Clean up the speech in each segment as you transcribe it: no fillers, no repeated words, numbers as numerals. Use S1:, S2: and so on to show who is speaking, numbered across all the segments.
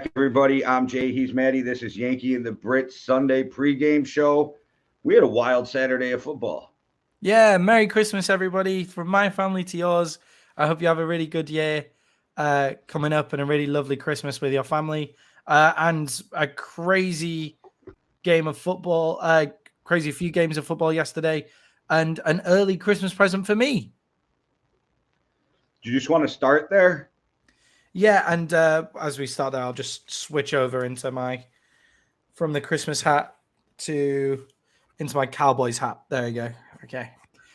S1: back, everybody. I'm Jay. He's Maddie. This is Yankee and the Brit Sunday pregame show. We had a wild Saturday of football.
S2: Yeah, Merry Christmas, everybody. From my family to yours. I hope you have a really good year coming up and a really lovely Christmas with your family. And a crazy game of football, crazy few games of football yesterday, and an early Christmas present for me.
S1: Do you just want to start there?
S2: Yeah, and as we start there, I'll just switch over from the Christmas hat into my Cowboys hat. There you go. Okay.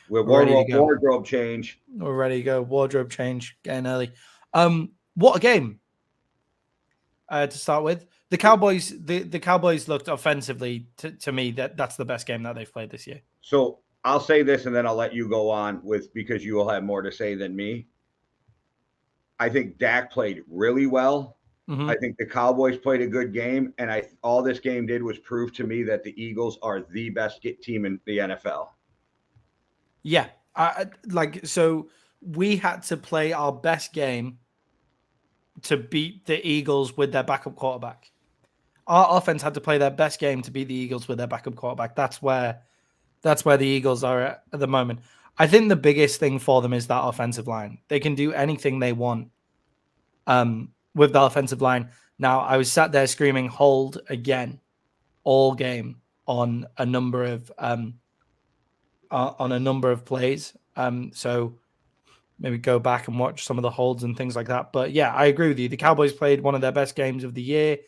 S1: With
S2: We're ready to go.
S1: wardrobe change.
S2: We're ready to go. Wardrobe change, getting early. What a game to start with. The Cowboys, the Cowboys looked offensively to me that's the best game that they've played this year.
S1: So I'll say this, and then I'll let you go on because you will have more to say than me. I think Dak played really well.
S2: Mm-hmm.
S1: I think the Cowboys played a good game, and all this game did was prove to me that the Eagles are the best team in the NFL.
S2: Yeah, so we had to play our best game to beat the Eagles with their backup quarterback. Our offense had to play their best game to beat the Eagles with their backup quarterback. That's where the Eagles are at the moment. I think the biggest thing for them is that offensive line. They can do anything they want with the offensive line. Now, I was sat there screaming "hold" again all game on a number of plays. So maybe go back and watch some of the holds and things like that. But yeah, I agree with you. The Cowboys played one of their best games of the year.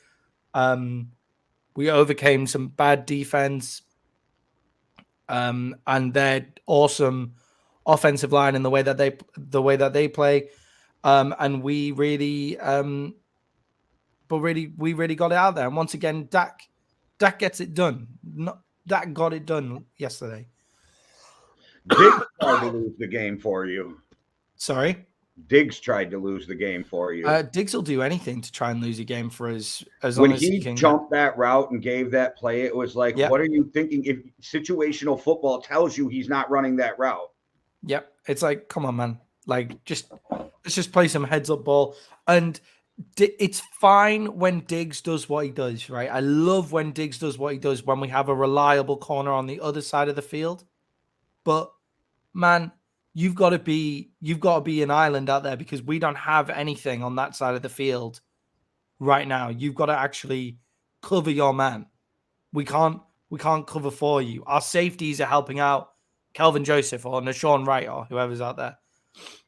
S2: We overcame some bad defense. And their awesome offensive line and the way that they play, and we really got it out there. And once again, Dak gets it done. Dak got it done yesterday.
S1: Diggs tried to lose the game for you.
S2: Sorry,
S1: Diggs tried to lose the game for you.
S2: Diggs will do anything to try and lose a game for us as
S1: when
S2: long as he can
S1: jumped that route and gave that play, it was like, What are you thinking? If situational football tells you he's not running that route.
S2: Yep. It's like, come on, man. Like, let's just play some heads up ball. And it's fine when Diggs does what he does, right? I love when Diggs does what he does when we have a reliable corner on the other side of the field. But man, you've got to be an island out there because we don't have anything on that side of the field right now. You've got to actually cover your man. We can't cover for you. Our safeties are helping out Kelvin Joseph or Nashawn Wright or whoever's out there.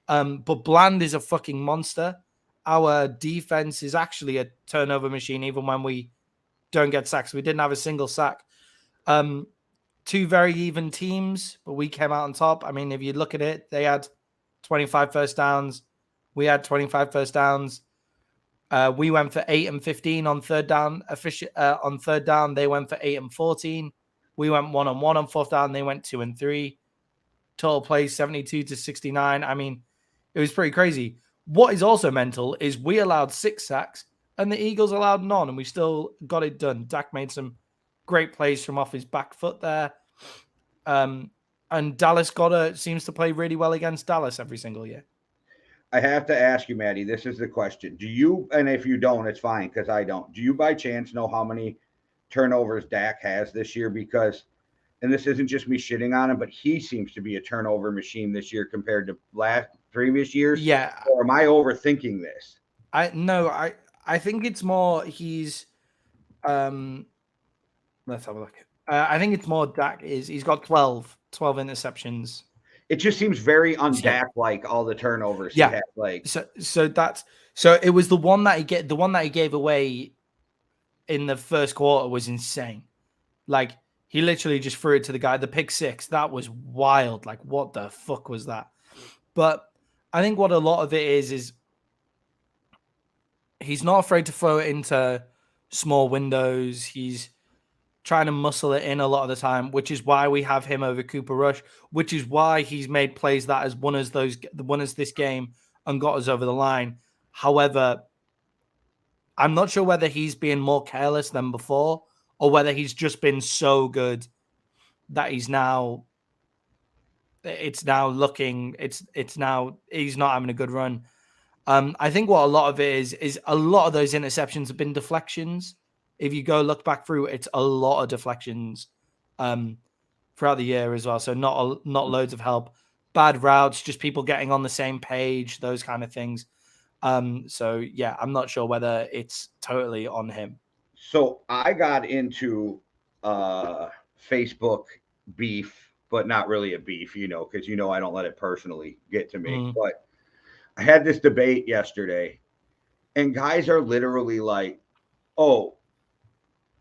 S2: But Bland is a fucking monster. Our defense is actually a turnover machine, even when we don't get sacks. We didn't have a single sack. Two very even teams, but we came out on top. I mean, if you look at it, they had 25 first downs. We had 25 first downs. We went for 8 and 15 on third down. On third down, they went for 8 and 14. We went 1-on-1 on fourth down. They went 2 and 3. Total plays 72 to 69. I mean, it was pretty crazy. What is also mental is we allowed 6 sacks and the Eagles allowed none, and we still got it done. Dak made some great plays from off his back foot there. And Dallas Goedert seems to play really well against Dallas every single year.
S1: I have to ask you, Maddie, this is the question. Do you, and if you don't, it's fine because I don't. Do you by chance know how many turnovers Dak has this year? Because, and this isn't just me shitting on him, but he seems to be a turnover machine this year compared to previous years.
S2: Yeah.
S1: Or am I overthinking this?
S2: I think it's more he's let's have a look. I think it's more Dak he's got 12 interceptions.
S1: It just seems very un-Dak like all the turnovers
S2: he
S1: had. Like
S2: so it was the one that he gave away in the first quarter was insane. Like he literally just threw it to the guy. The pick six, that was wild. Like what the fuck was that? But I think what a lot of it is he's not afraid to throw it into small windows. He's trying to muscle it in a lot of the time, which is why we have him over Cooper Rush, which is why he's made plays that has won us this game and got us over the line. However, I'm not sure whether he's being more careless than before or whether he's just been so good that he's now he's not having a good run. I think what a lot of it is a lot of those interceptions have been deflections. If you go look back through, it's a lot of deflections throughout the year as well. So not loads of help, bad routes, just people getting on the same page, those kind of things. So yeah, I'm not sure whether it's totally on him.
S1: So I got into Facebook beef, but not really a beef, because I don't let it personally get to me.
S2: Mm.
S1: But I had this debate yesterday, and guys are literally like, "Oh,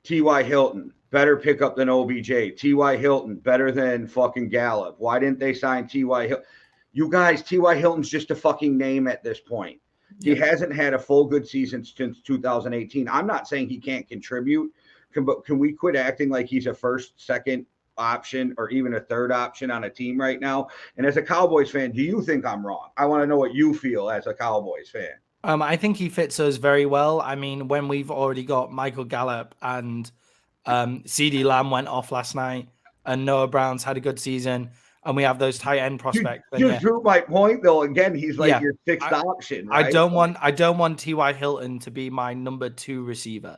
S1: T.Y. Hilton better pick up than OBJ. T.Y. Hilton better than fucking Gallup. Why didn't they sign T.Y. Hilton?" You guys, T.Y. Hilton's just a fucking name at this point. He hasn't had a full good season since 2018. I'm not saying he can't contribute, but can we quit acting like he's a first, second option or even a third option on a team right now? And as a Cowboys fan, do you think I'm wrong? I want to know what you feel as a Cowboys fan.
S2: I think he fits us very well. I mean, when we've already got Michael Gallup and CD Lamb went off last night and Noah Brown's had a good season and we have those tight end prospects.
S1: You just drew my point though. Again, he's like your sixth option, right?
S2: I don't want T.Y. Hilton to be my number 2 receiver.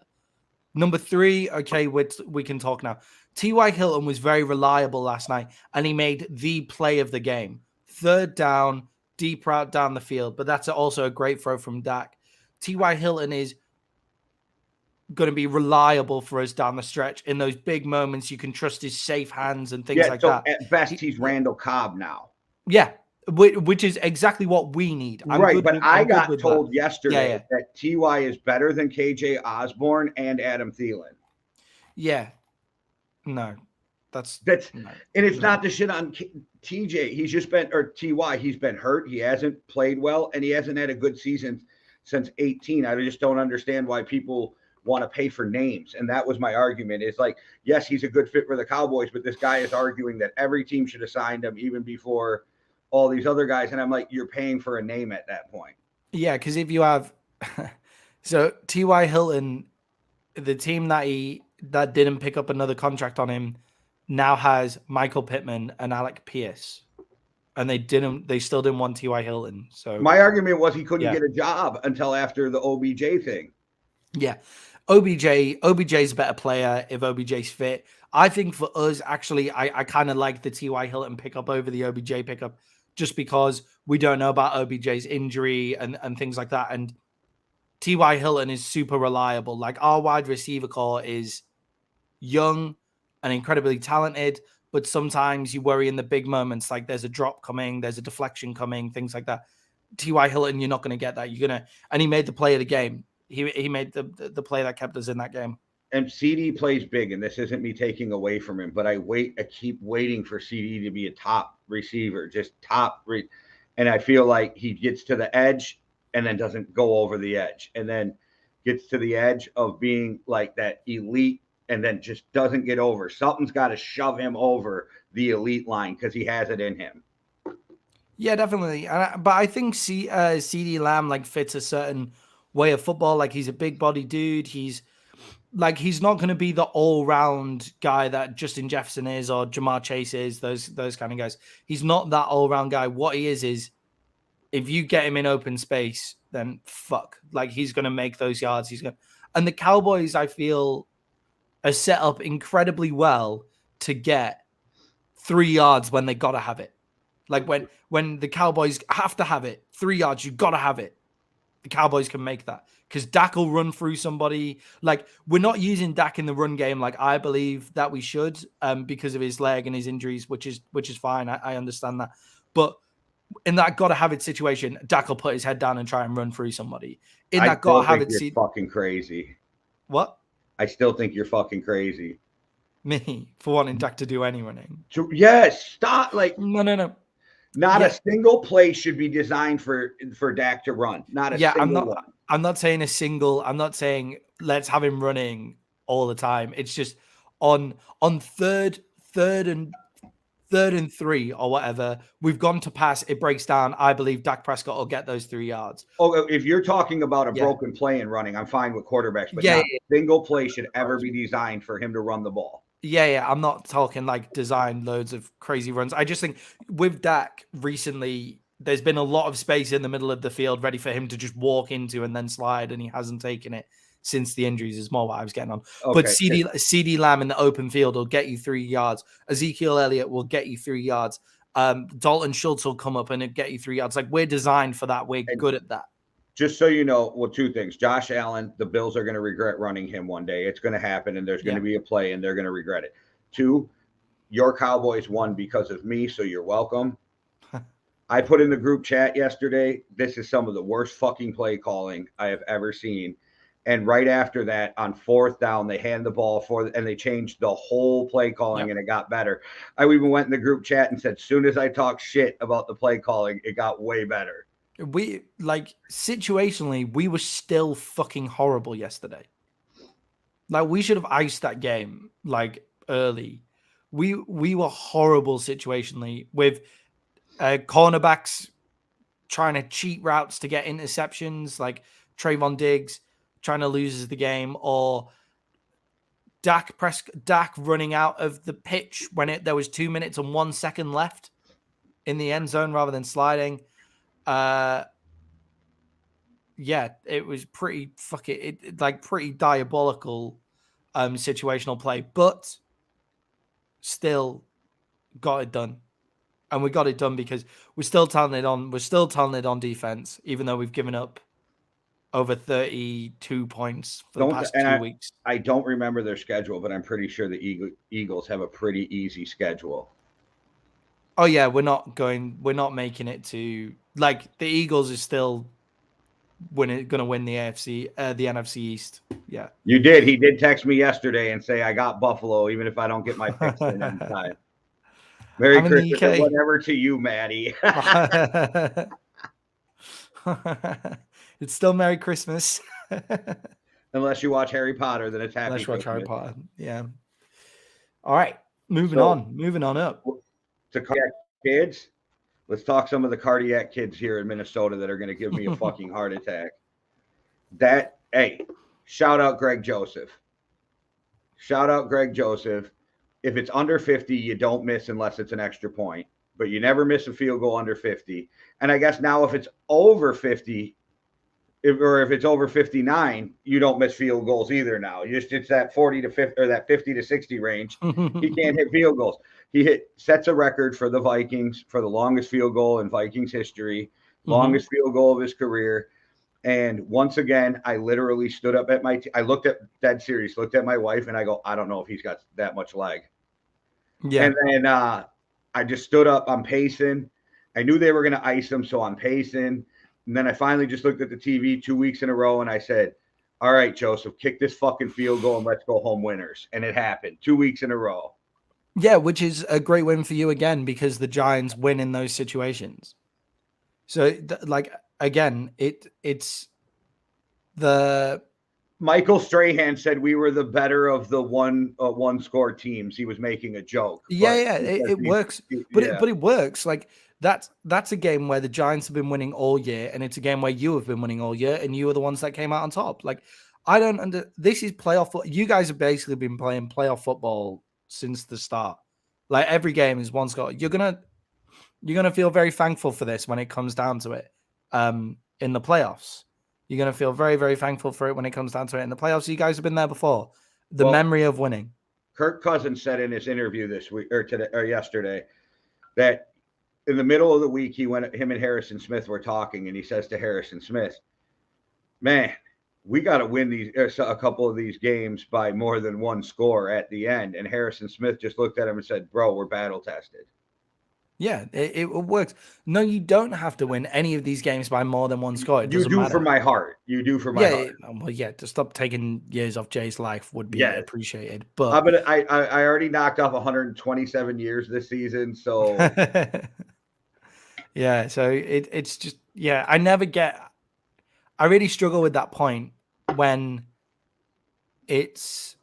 S2: Number 3, okay, we can talk now. T.Y. Hilton was very reliable last night and he made the play of the game. Third down, deep route down the field, but that's also a great throw from Dak. T.Y. Hilton is going to be reliable for us down the stretch in those big moments. You can trust his safe hands and things like that.
S1: At best, he's Randall Cobb now.
S2: Yeah, which is exactly what we need.
S1: I got told yesterday that T.Y. is better than KJ Osborne and Adam Thielen.
S2: Yeah. No. That's
S1: and it's not the shit on TJ. He's just been, or TY, he's been hurt. He hasn't played well, and he hasn't had a good season since 18. I just don't understand why people want to pay for names. And that was my argument. It's like, yes, he's a good fit for the Cowboys, but this guy is arguing that every team should have signed him even before all these other guys. And I'm like, you're paying for a name at that point.
S2: Yeah, because if you have so T.Y. Hilton, the team that didn't pick up another contract on him now has Michael Pittman and Alec Pierce, and they still didn't want T.Y. Hilton. So
S1: my argument was he couldn't get a job until after the OBJ thing.
S2: Yeah, OBJ's a better player if OBJ's fit. I think for us, actually, I kind of like the T.Y. Hilton pickup over the OBJ pickup, just because we don't know about OBJ's injury and things like that. And T.Y. Hilton is super reliable. Like, our wide receiver core is young and incredibly talented, but sometimes you worry in the big moments, like there's a drop coming, there's a deflection coming, things like that. T.Y. Hilton, you're not going to get that. And he made the play of the game. He made the play that kept us in that game.
S1: And CD plays big, and this isn't me taking away from him, but I keep waiting for CD to be a top receiver, just and I feel like he gets to the edge and then doesn't go over the edge, and then gets to the edge of being like that elite and then just doesn't get over. Something's got to shove him over the elite line because he has it in him.
S2: Yeah, definitely. But I think CD Lamb fits a certain way of football. Like, he's a big body dude. He's not going to be the all-round guy that Justin Jefferson is or Jamar Chase is, those kind of guys. He's not that all-round guy. What he is if you get him in open space, then fuck. Like, he's going to make those yards. And the Cowboys, I feel, are set up incredibly well to get 3 yards when they got to have it. Like, when the Cowboys have to have it, 3 yards, you got to have it. The Cowboys can make that because Dak will run through somebody. Like, we're not using Dak in the run game like I believe that we should, because of his leg and his injuries, which is fine. I understand that. But in that gotta have it situation, Dak will put his head down and try and run through somebody. In that gotta have it,
S1: fucking crazy.
S2: What?
S1: I still think you're fucking crazy.
S2: Me for wanting Dak to do any running.
S1: Yes, stop. Like,
S2: no.
S1: Not a single play should be designed for Dak to run. Not a single one.
S2: I'm not saying a single. I'm not saying let's have him running all the time. It's just on third and 3 or whatever, we've gone to pass. It breaks down. I believe Dak Prescott will get those 3 yards.
S1: Oh, if you're talking about a broken play and running, I'm fine with quarterbacks, but not a single play should ever be designed for him to run the ball.
S2: Yeah. I'm not talking like design loads of crazy runs. I just think with Dak recently, there's been a lot of space in the middle of the field ready for him to just walk into and then slide, and he hasn't taken it since the injuries is more what I was getting on. But
S1: Okay.
S2: CD Lamb in the open field will get you 3 yards. Ezekiel Elliott will get you 3 yards. Dalton Schultz will come up and get you 3 yards. Like, we're designed for that. We're good at that.
S1: Just so you know, well, 2 things. Josh Allen, the Bills are going to regret running him one day. It's going to happen, and there's going to be a play, and they're going to regret it. 2, your Cowboys won because of me, so you're welcome. I put in the group chat yesterday, this is some of the worst fucking play calling I have ever seen. And right after that, on 4th down, they hand the ball and they changed the whole play calling, and it got better. I even went in the group chat and said, as soon as I talk shit about the play calling, it got way better.
S2: We, like, situationally, we were still fucking horrible yesterday. Like, we should have iced that game, like, early. We were horrible situationally with cornerbacks trying to cheat routes to get interceptions, like Trayvon Diggs trying to lose the game, or Dak running out of the pitch when there was 2 minutes and 1 second left in the end zone rather than sliding. Yeah, it was pretty pretty diabolical situational play, but still got it done. And we got it done because we're still talented on defense, even though we've given up over 32 points for the past 2 weeks.
S1: I don't remember their schedule, but I'm pretty sure the Eagles have a pretty easy schedule.
S2: Oh yeah, we're not making it to, like, the Eagles is still going to win the NFC East. Yeah.
S1: You did. He did text me yesterday and say, I got Buffalo, even if I don't get my picks in in time. Merry Christmas or whatever to you, Maddie.
S2: It's still Merry Christmas.
S1: Unless you watch Harry Potter, then it's Happy Christmas.
S2: Unless you watch Harry Potter, yeah. All right, moving on up.
S1: To cardiac kids, let's talk some of the cardiac kids here in Minnesota that are going to give me a fucking heart attack. Hey, shout out Greg Joseph. Shout out Greg Joseph. If it's under 50, you don't miss unless it's an extra point, but you never miss a field goal under 50. And I guess now if it's over 50, if it's over 59, you don't miss field goals either now. It's that 40 to 50 or that 50 to 60 range. He can't hit field goals. He sets a record for the Vikings for the longest field goal in Vikings history, longest field goal of his career. And once again, I literally stood up at I looked at dead serious, looked at my wife, and I go, I don't know if he's got that much leg. Yeah. And then I just stood up. I'm pacing. I knew they were going to ice him, so I'm pacing. And then I finally just looked at the TV 2 weeks in a row, and I said, all right, Joseph, kick this fucking field goal and let's go home winners. And it happened 2 weeks in a row.
S2: Yeah, which is a great win for you again, because the Giants win in those situations. So, again, it's the...
S1: Michael Strahan said we were the better of the one score teams. He was making a joke.
S2: Yeah, it works. But it works. Like, that's a game where the Giants have been winning all year, and it's a game where you have been winning all year, and you are the ones that came out on top. Like, this is playoff. You guys have basically been playing playoff football since the start. Like, every game is one score. You're gonna feel very thankful for this when it comes down to it. In the playoffs, you're gonna feel very, very thankful for it when it comes down to it in the playoffs. You guys have been there before. The memory of winning.
S1: Kirk Cousins said in his interview this week or yesterday that in the middle of the week, him and Harrison Smith were talking, and he says to Harrison Smith, man, we got to win a couple of these games by more than one score at the end. And Harrison Smith just looked at him and said, bro, we're battle tested.
S2: Yeah, it works. No, you don't have to win any of these games by more than one score.
S1: You do for my heart. You do for my heart.
S2: Well, yeah, to stop taking years off Jay's life would be appreciated. But
S1: I already knocked off 127 years this season, so
S2: yeah. So it's just I really struggle with that point when it's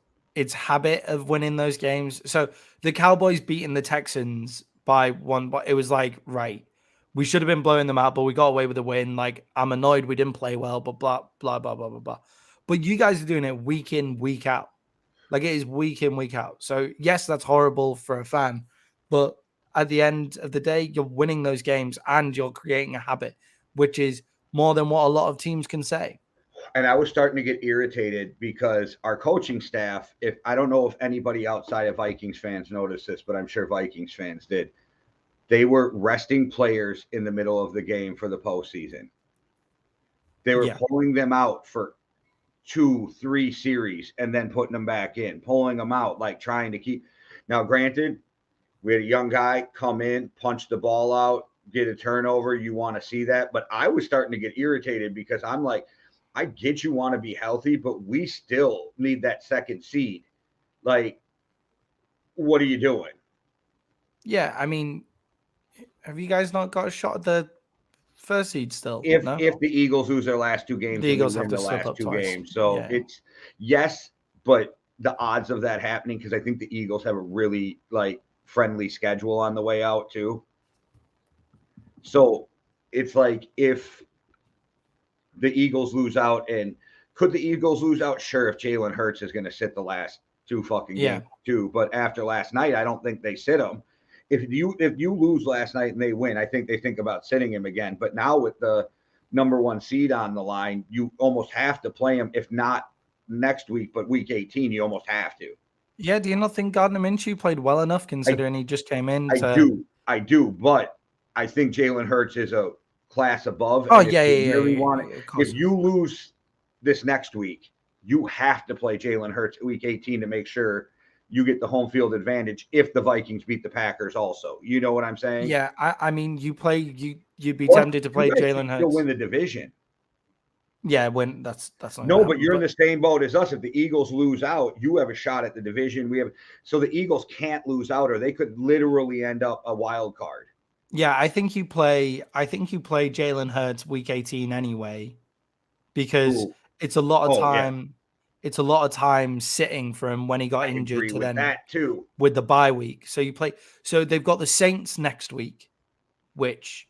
S2: habit of winning those games. So the Cowboys beating the Texans by one, but it was like, right, we should have been blowing them out, but we got away with a win. Like, I'm annoyed we didn't play well, but blah, blah, blah, blah, blah, blah. But you guys are doing it week in, week out. Like, it is week in, week out. So yes, that's horrible for a fan, but at the end of the day, you're winning those games and you're creating a habit, which is more than what a lot of teams can say.
S1: And I was starting to get irritated because our coaching staff, if I don't know if anybody outside of Vikings fans noticed this, but I'm sure Vikings fans did, they were resting players in the middle of the game for the postseason. They were pulling them out for 2-3 series and then putting them back in, pulling them out, like trying to keep. Now, granted, we had a young guy come in, punch the ball out, get a turnover. You want to see that. But I was starting to get irritated because I'm like, I get you want to be healthy, but we still need that second seed. Like, what are you doing?
S2: Yeah, I mean, have you guys not got a shot at the first seed still?
S1: If
S2: No?
S1: the Eagles lose their last two games
S2: The
S1: and we
S2: Eagles have
S1: win
S2: to
S1: the
S2: slip
S1: last
S2: up
S1: two
S2: twice.
S1: games. So it's yes, but the odds of that happening, because I think the Eagles have a really like friendly schedule on the way out too. So it's like if the Eagles lose out, and could the Eagles lose out? Sure, if Jalen Hurts is going to sit the last two fucking games too. But after last night, I don't think they sit him. If you lose last night and they win, I think they think about sitting him again. But now with the number one seed on the line, you almost have to play him. If not next week, but week 18, you almost have to.
S2: Yeah, do you not think Gardner Minshew played well enough considering he just came in?
S1: I do, but I think Jalen Hurts is a class above.
S2: Oh,
S1: and if you lose this next week, you have to play Jalen Hurts week 18 to make sure you get the home field advantage if the Vikings beat the Packers also. You know what I'm saying?
S2: Yeah, I mean, you'd be tempted to play Jalen Hurts.
S1: You'll win the division.
S2: Yeah, that's not
S1: no, but you're in the same boat as us. If the Eagles lose out, you have a shot at the division. So the Eagles can't lose out, or they could literally end up a wild card.
S2: Yeah, I think you play Jalen Hurts week 18 anyway, because it's a lot of time. Yeah. It's a lot of time sitting from when he got injured to then
S1: that too
S2: with the bye week. So you play. So they've got the Saints next week, which,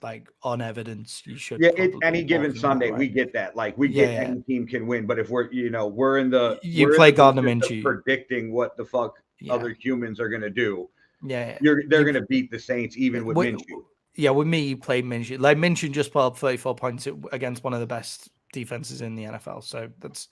S2: like on evidence, you should.
S1: Yeah, any given Sunday, we get that. Like we get any team can win, but if we're in the
S2: play Gardner Minshew
S1: predicting what the fuck other humans are gonna do.
S2: Yeah,
S1: they're gonna beat the Saints even with Minshew.
S2: Yeah, with me, you played Minshew. Like Minshew just put up 34 points against one of the best defenses in the NFL, so that's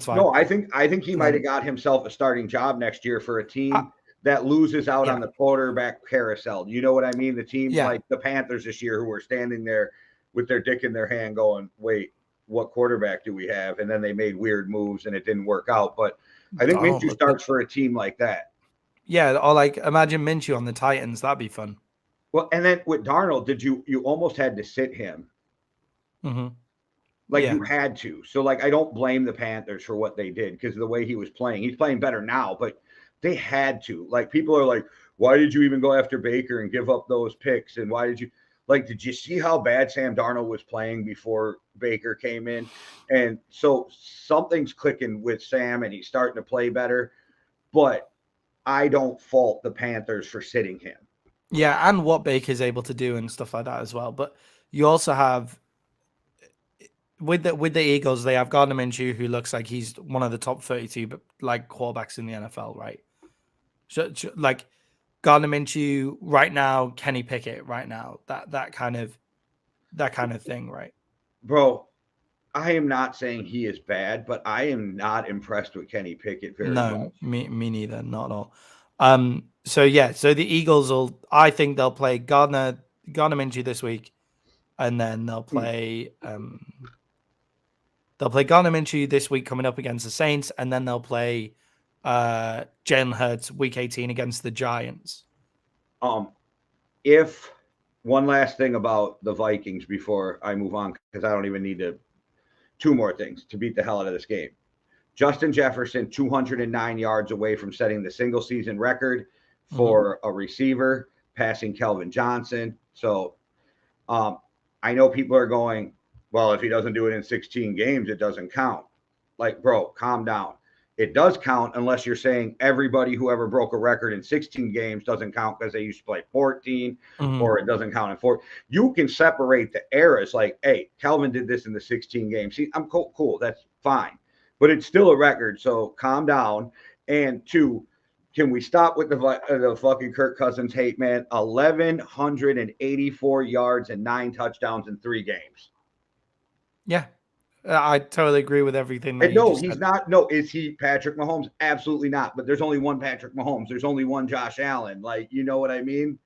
S2: fine.
S1: No, I think he might have got himself a starting job next year for a team that loses out on the quarterback carousel. You know what I mean? The teams like the Panthers this year who were standing there with their dick in their hand going, wait, what quarterback do we have? And then they made weird moves and it didn't work out. But I think Minshew starts for a team like that.
S2: Yeah, or like imagine Minshew on the Titans. That'd be fun.
S1: Well, and then with Darnold, you almost had to sit him.
S2: Mm-hmm.
S1: Like you had to. So like I don't blame the Panthers for what they did because of the way he was playing. He's playing better now, but they had to. Like people are like, why did you even go after Baker and give up those picks? And why did you see how bad Sam Darnold was playing before Baker came in? And so something's clicking with Sam and he's starting to play better. But I don't fault the Panthers for sitting him.
S2: Yeah, and what Baker's able to do and stuff like that as well. But you also have with the Eagles, they have Gardner Minshew, who looks like he's one of the top 32 like quarterbacks in the NFL, right? So like Gardner Minshew right now, Kenny Pickett right now, that kind of thing, right?
S1: Bro, I am not saying he is bad, but I am not impressed with Kenny Pickett very much.
S2: No, me neither, not at all. So the Eagles I think they'll play Gardner Minshew this week, and then they'll play Gardner Minshew this week coming up against the Saints, and then they'll play Jalen Hurts week 18 against the Giants.
S1: If one last thing about the Vikings before I move on, because I don't even need two more things to beat the hell out of this game. Justin Jefferson, 209 yards away from setting the single season record for a receiver, passing Kelvin Johnson. So I know people are going, well, if he doesn't do it in 16 games, it doesn't count. Like, bro, calm down. It does count unless you're saying everybody who ever broke a record in 16 games doesn't count because they used to play 14 or it doesn't count in 4. You can separate the eras like, hey, Kelvin did this in the 16 games. See, I'm cool. That's fine. But it's still a record. So calm down. And 2, Can we stop with the fucking Kirk Cousins hate, man? 1,184 yards and 9 touchdowns in 3 games.
S2: Yeah, I totally agree with everything that
S1: And
S2: you
S1: no,
S2: just
S1: he's
S2: said.
S1: not. No, is he Patrick Mahomes? Absolutely not. But there's only one Patrick Mahomes. There's only one Josh Allen. Like, you know what I mean?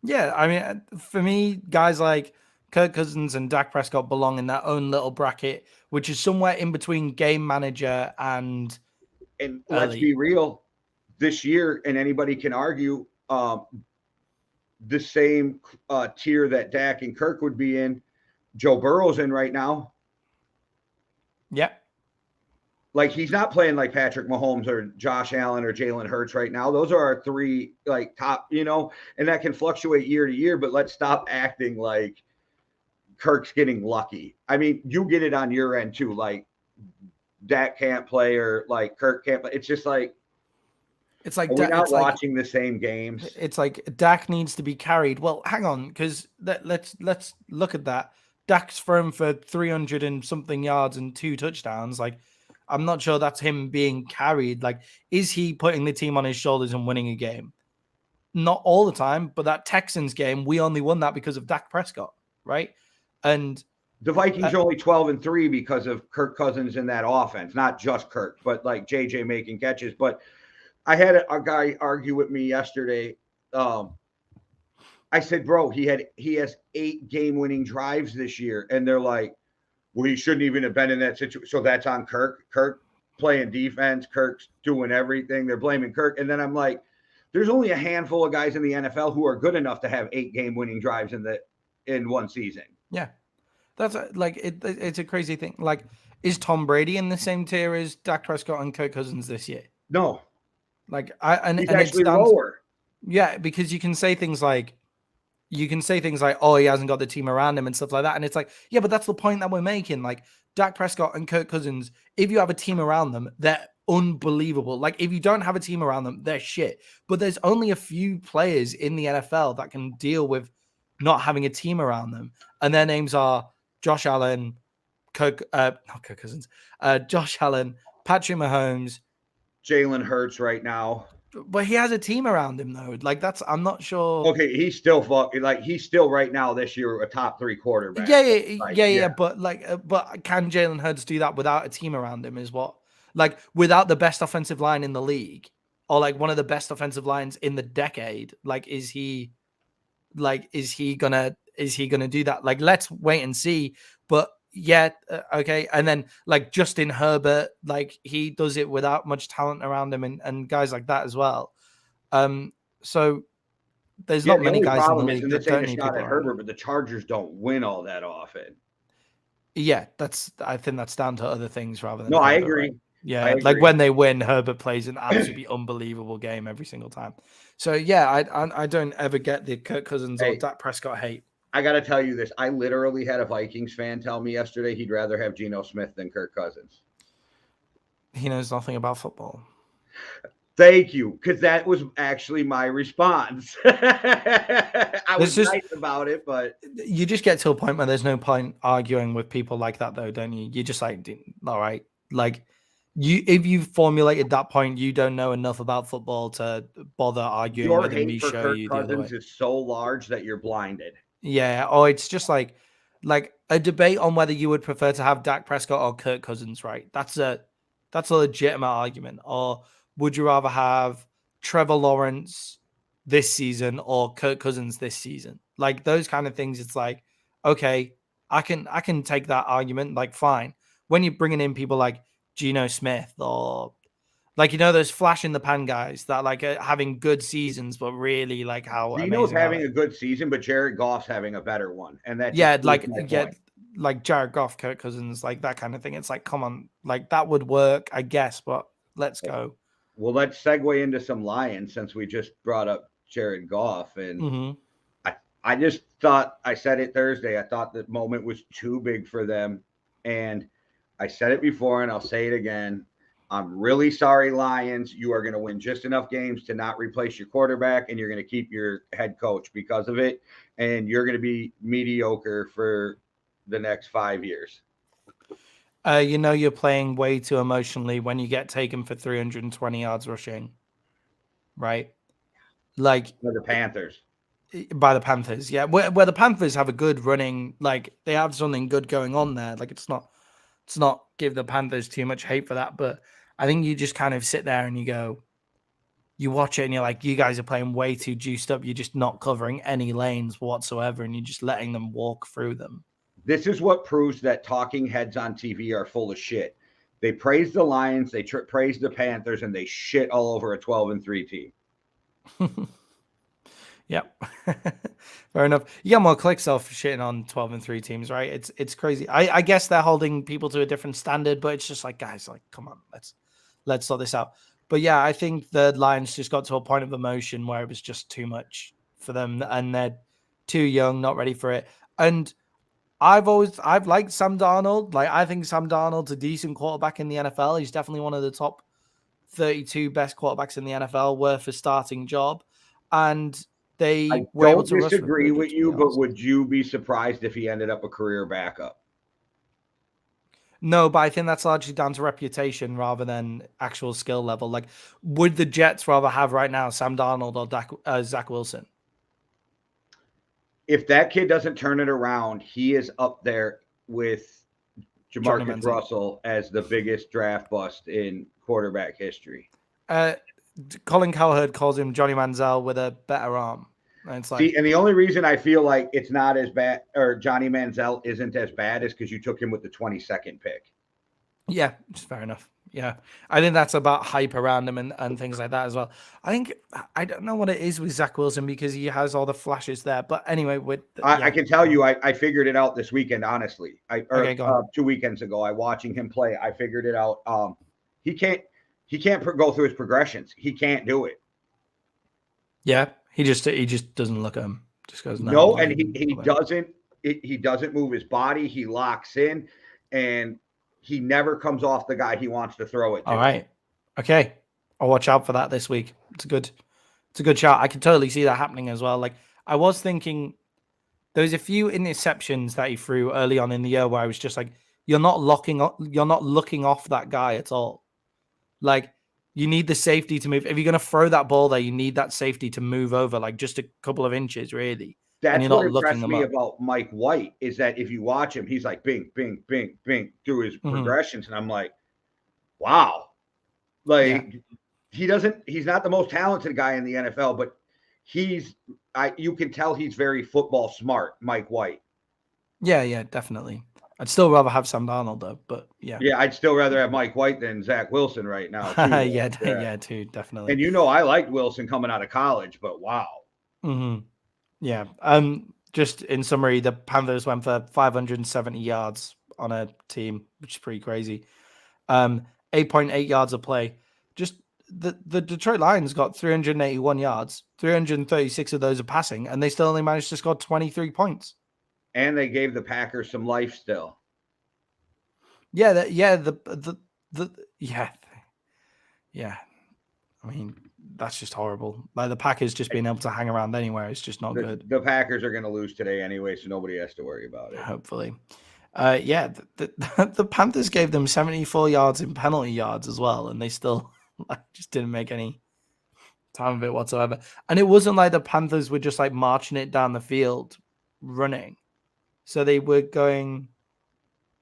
S2: Yeah, I mean, for me, guys like Kirk Cousins and Dak Prescott belong in their own little bracket, which is somewhere in between game manager and
S1: And let's
S2: elite.
S1: be real, this year, and anybody can argue, the same tier that Dak and Kirk would be in, Joe Burrow's in right now.
S2: Yeah.
S1: Like, he's not playing like Patrick Mahomes or Josh Allen or Jalen Hurts right now. Those are our 3 like top, and that can fluctuate year to year. But let's stop acting like Kirk's getting lucky. I mean, you get it on your end too. Like, Dak can't play or like Kirk can't play. It's just like,
S2: It's like
S1: are we not
S2: it's like
S1: watching the same games?
S2: it's like Dak needs to be carried. Well, hang on, because let's look at that. Dak's thrown for 300 and something yards and 2 touchdowns. Like, I'm not sure that's him being carried. Like, is he putting the team on his shoulders and winning a game? Not all the time, but that Texans game, we only won that because of Dak Prescott, right? And
S1: The Vikings are only 12-3 because of Kirk Cousins in that offense. Not just Kirk, but like JJ making catches. But I had a guy argue with me yesterday. I said, bro, he has 8 game-winning drives this year, and they're like, well, he shouldn't even have been in that situation. So that's on Kirk. Kirk playing defense. Kirk's doing everything. They're blaming Kirk, and then I'm like, there's only a handful of guys in the NFL who are good enough to have 8 game-winning drives in one season.
S2: yeah, that's it's a crazy thing. Like, is Tom Brady in the same tier as Dak Prescott and Kirk Cousins this year?
S1: No,
S2: Like,
S1: he's
S2: and it
S1: actually
S2: stands.
S1: lower.
S2: Yeah, because you can say things like, oh, he hasn't got the team around him and stuff like that. And it's like, yeah, but that's the point that we're making. Like, Dak Prescott and Kirk Cousins, if you have a team around them, they're unbelievable. Like, if you don't have a team around them, they're shit. But there's only a few players in the NFL that can deal with not having a team around them. And their names are Josh Allen, not Kirk Cousins, Josh Allen, Patrick Mahomes,
S1: Jalen Hurts right now.
S2: but he has a team around him though. Like, I'm not sure.
S1: Okay, he's still right now this year a top 3 quarterback.
S2: Yeah. But can Jalen Hurts do that without a team around him? Is what, like, without the best offensive line in the league, or like one of the best offensive lines in the decade? Like, is he gonna do that? Like, let's wait and see. But yeah, okay. And then like Justin Herbert, like, he does it without much talent around him, and guys like that as well. So there's not
S1: The
S2: many
S1: only
S2: guys in the
S1: problem is,
S2: league
S1: and
S2: that
S1: this ain't
S2: don't
S1: a
S2: need
S1: shot
S2: people
S1: at
S2: around them.
S1: Herbert, but the Chargers don't win all that often.
S2: Yeah, I think that's down to other things rather than
S1: No, I
S2: Herbert,
S1: agree.
S2: right? Yeah,
S1: I
S2: like
S1: agree.
S2: when they win, Herbert plays an absolutely unbelievable game every single time. So yeah, I don't ever get the Kirk Cousins or
S1: Hey,
S2: Dak Prescott hate.
S1: I got to tell you this. I literally had a Vikings fan tell me yesterday he'd rather have Geno Smith than Kirk Cousins.
S2: He knows nothing about football.
S1: Thank you, because that was actually my response. I was nice about it, but
S2: you just get to a point where there's no point arguing with people like that, though, don't you? You're just like, all right, like, if you formulated that point, you don't know enough about football to bother arguing
S1: your
S2: with and
S1: hate
S2: me
S1: for
S2: show
S1: Kirk
S2: you the other way.
S1: Cousins is so large that you're blinded.
S2: Yeah, or it's just like a debate on whether you would prefer to have Dak Prescott or Kirk Cousins, right? That's a legitimate argument. Or would you rather have Trevor Lawrence this season or Kirk Cousins this season? Like, those kind of things, it's like, okay, I can take that argument, like, fine. When you're bringing in people like Geno Smith, or like, those flash in the pan guys that like are having good seasons, but really, like, how
S1: Geno's
S2: amazing are
S1: having
S2: they?
S1: a good season, but Jared Goff's having a better one, and that
S2: Yeah,
S1: just proves my point.
S2: like Jared Goff, Kirk Cousins, like that kind of thing. It's like, come on, like, that would work, I guess, but let's go.
S1: Well, let's segue into some Lions since we just brought up Jared Goff, and I just thought, I said it Thursday, I thought the moment was too big for them, and I said it before, and I'll say it again. I'm really sorry, Lions. You are going to win just enough games to not replace your quarterback, and you're going to keep your head coach because of it, and you're going to be mediocre for the next 5 years.
S2: You're playing way too emotionally when you get taken for 320 yards rushing. right? Like
S1: For the Panthers.
S2: by the Panthers, yeah. Where the Panthers have a good running, like they have something good going on there. Like it's not give the Panthers too much hate for that, but I think you just kind of sit there and you go, you watch it and you're like, you guys are playing way too juiced up. You're just not covering any lanes whatsoever, and you're just letting them walk through them.
S1: This is what proves that talking heads on TV are full of shit. They praise the Lions, they praise the Panthers, and they shit all over a 12-3 team.
S2: Yep. Fair enough. You get more clicks off shitting on 12-3 teams, right? It's crazy. I guess they're holding people to a different standard, but it's just like, guys, like, come on, let's sort this out. But yeah, I think the Lions just got to a point of emotion where it was just too much for them, and they're too young, not ready for it. And I've liked Sam Darnold. Like, I think Sam Darnold's a decent quarterback in the NFL. He's definitely one of the top 32 best quarterbacks in the NFL, worth a starting job. And they were able to
S1: disagree with you, but would you be surprised if he ended up a career backup?
S2: No, but I think that's largely down to reputation rather than actual skill level. Like, would the Jets rather have right now Sam Darnold or Zach Wilson?
S1: If that kid doesn't turn it around, he is up there with Jamarcus Russell as the biggest draft bust in quarterback history.
S2: Colin Cowherd calls him Johnny Manziel with a better arm. And it's like,
S1: see, and the only reason I feel like it's not as bad, or Johnny Manziel isn't as bad, is because you took him with the 22nd pick.
S2: Yeah, just fair enough. Yeah, I think that's about hype around him and things like that as well. I don't know what it is with Zach Wilson because he has all the flashes there. But anyway,
S1: I can tell you, I figured it out this weekend. Honestly, 2 weekends ago, I watching him play. I figured it out. He can't go through his progressions. He can't do it.
S2: Yeah, he just doesn't look at him. Just goes
S1: no, and he doesn't. He doesn't move his body. He locks in, and he never comes off the guy he wants to throw it to.
S2: All right. Okay. I'll watch out for that this week. It's a good shot. I can totally see that happening as well. Like, I was thinking there was a few interceptions that he threw early on in the year where I was just like, you're not looking off that guy at all. Like, you need the safety to move. If you're going to throw that ball there, you need that safety to move over like just a couple of inches, really.
S1: That's what impressed me about Mike White is that if you watch him, he's like bing, bing, bing, bing through his progressions. And I'm like, wow. Like he's not the most talented guy in the NFL, but you can tell he's very football smart, Mike White.
S2: Yeah, definitely. I'd still rather have Sam Darnold though, but yeah.
S1: Yeah, I'd still rather have Mike White than Zach Wilson right now.
S2: Too, yeah, too, definitely.
S1: And I liked Wilson coming out of college, but wow.
S2: Mm-hmm. Yeah. Just in summary, the Panthers went for 570 yards on a team, which is pretty crazy. 8.8 yards a play. Just the Detroit Lions got 381 yards. 336 of those are passing, and they still only managed to score 23 points.
S1: And they gave the Packers some life still.
S2: Yeah, yeah. I mean, that's just horrible. Like the Packers just being able to hang around anywhere is just not good.
S1: The Packers are going to lose today anyway, so nobody has to worry about it.
S2: Hopefully. The Panthers gave them 74 yards in penalty yards as well, and they still just didn't make any time of it whatsoever. And it wasn't like the Panthers were just like marching it down the field running. So they were going,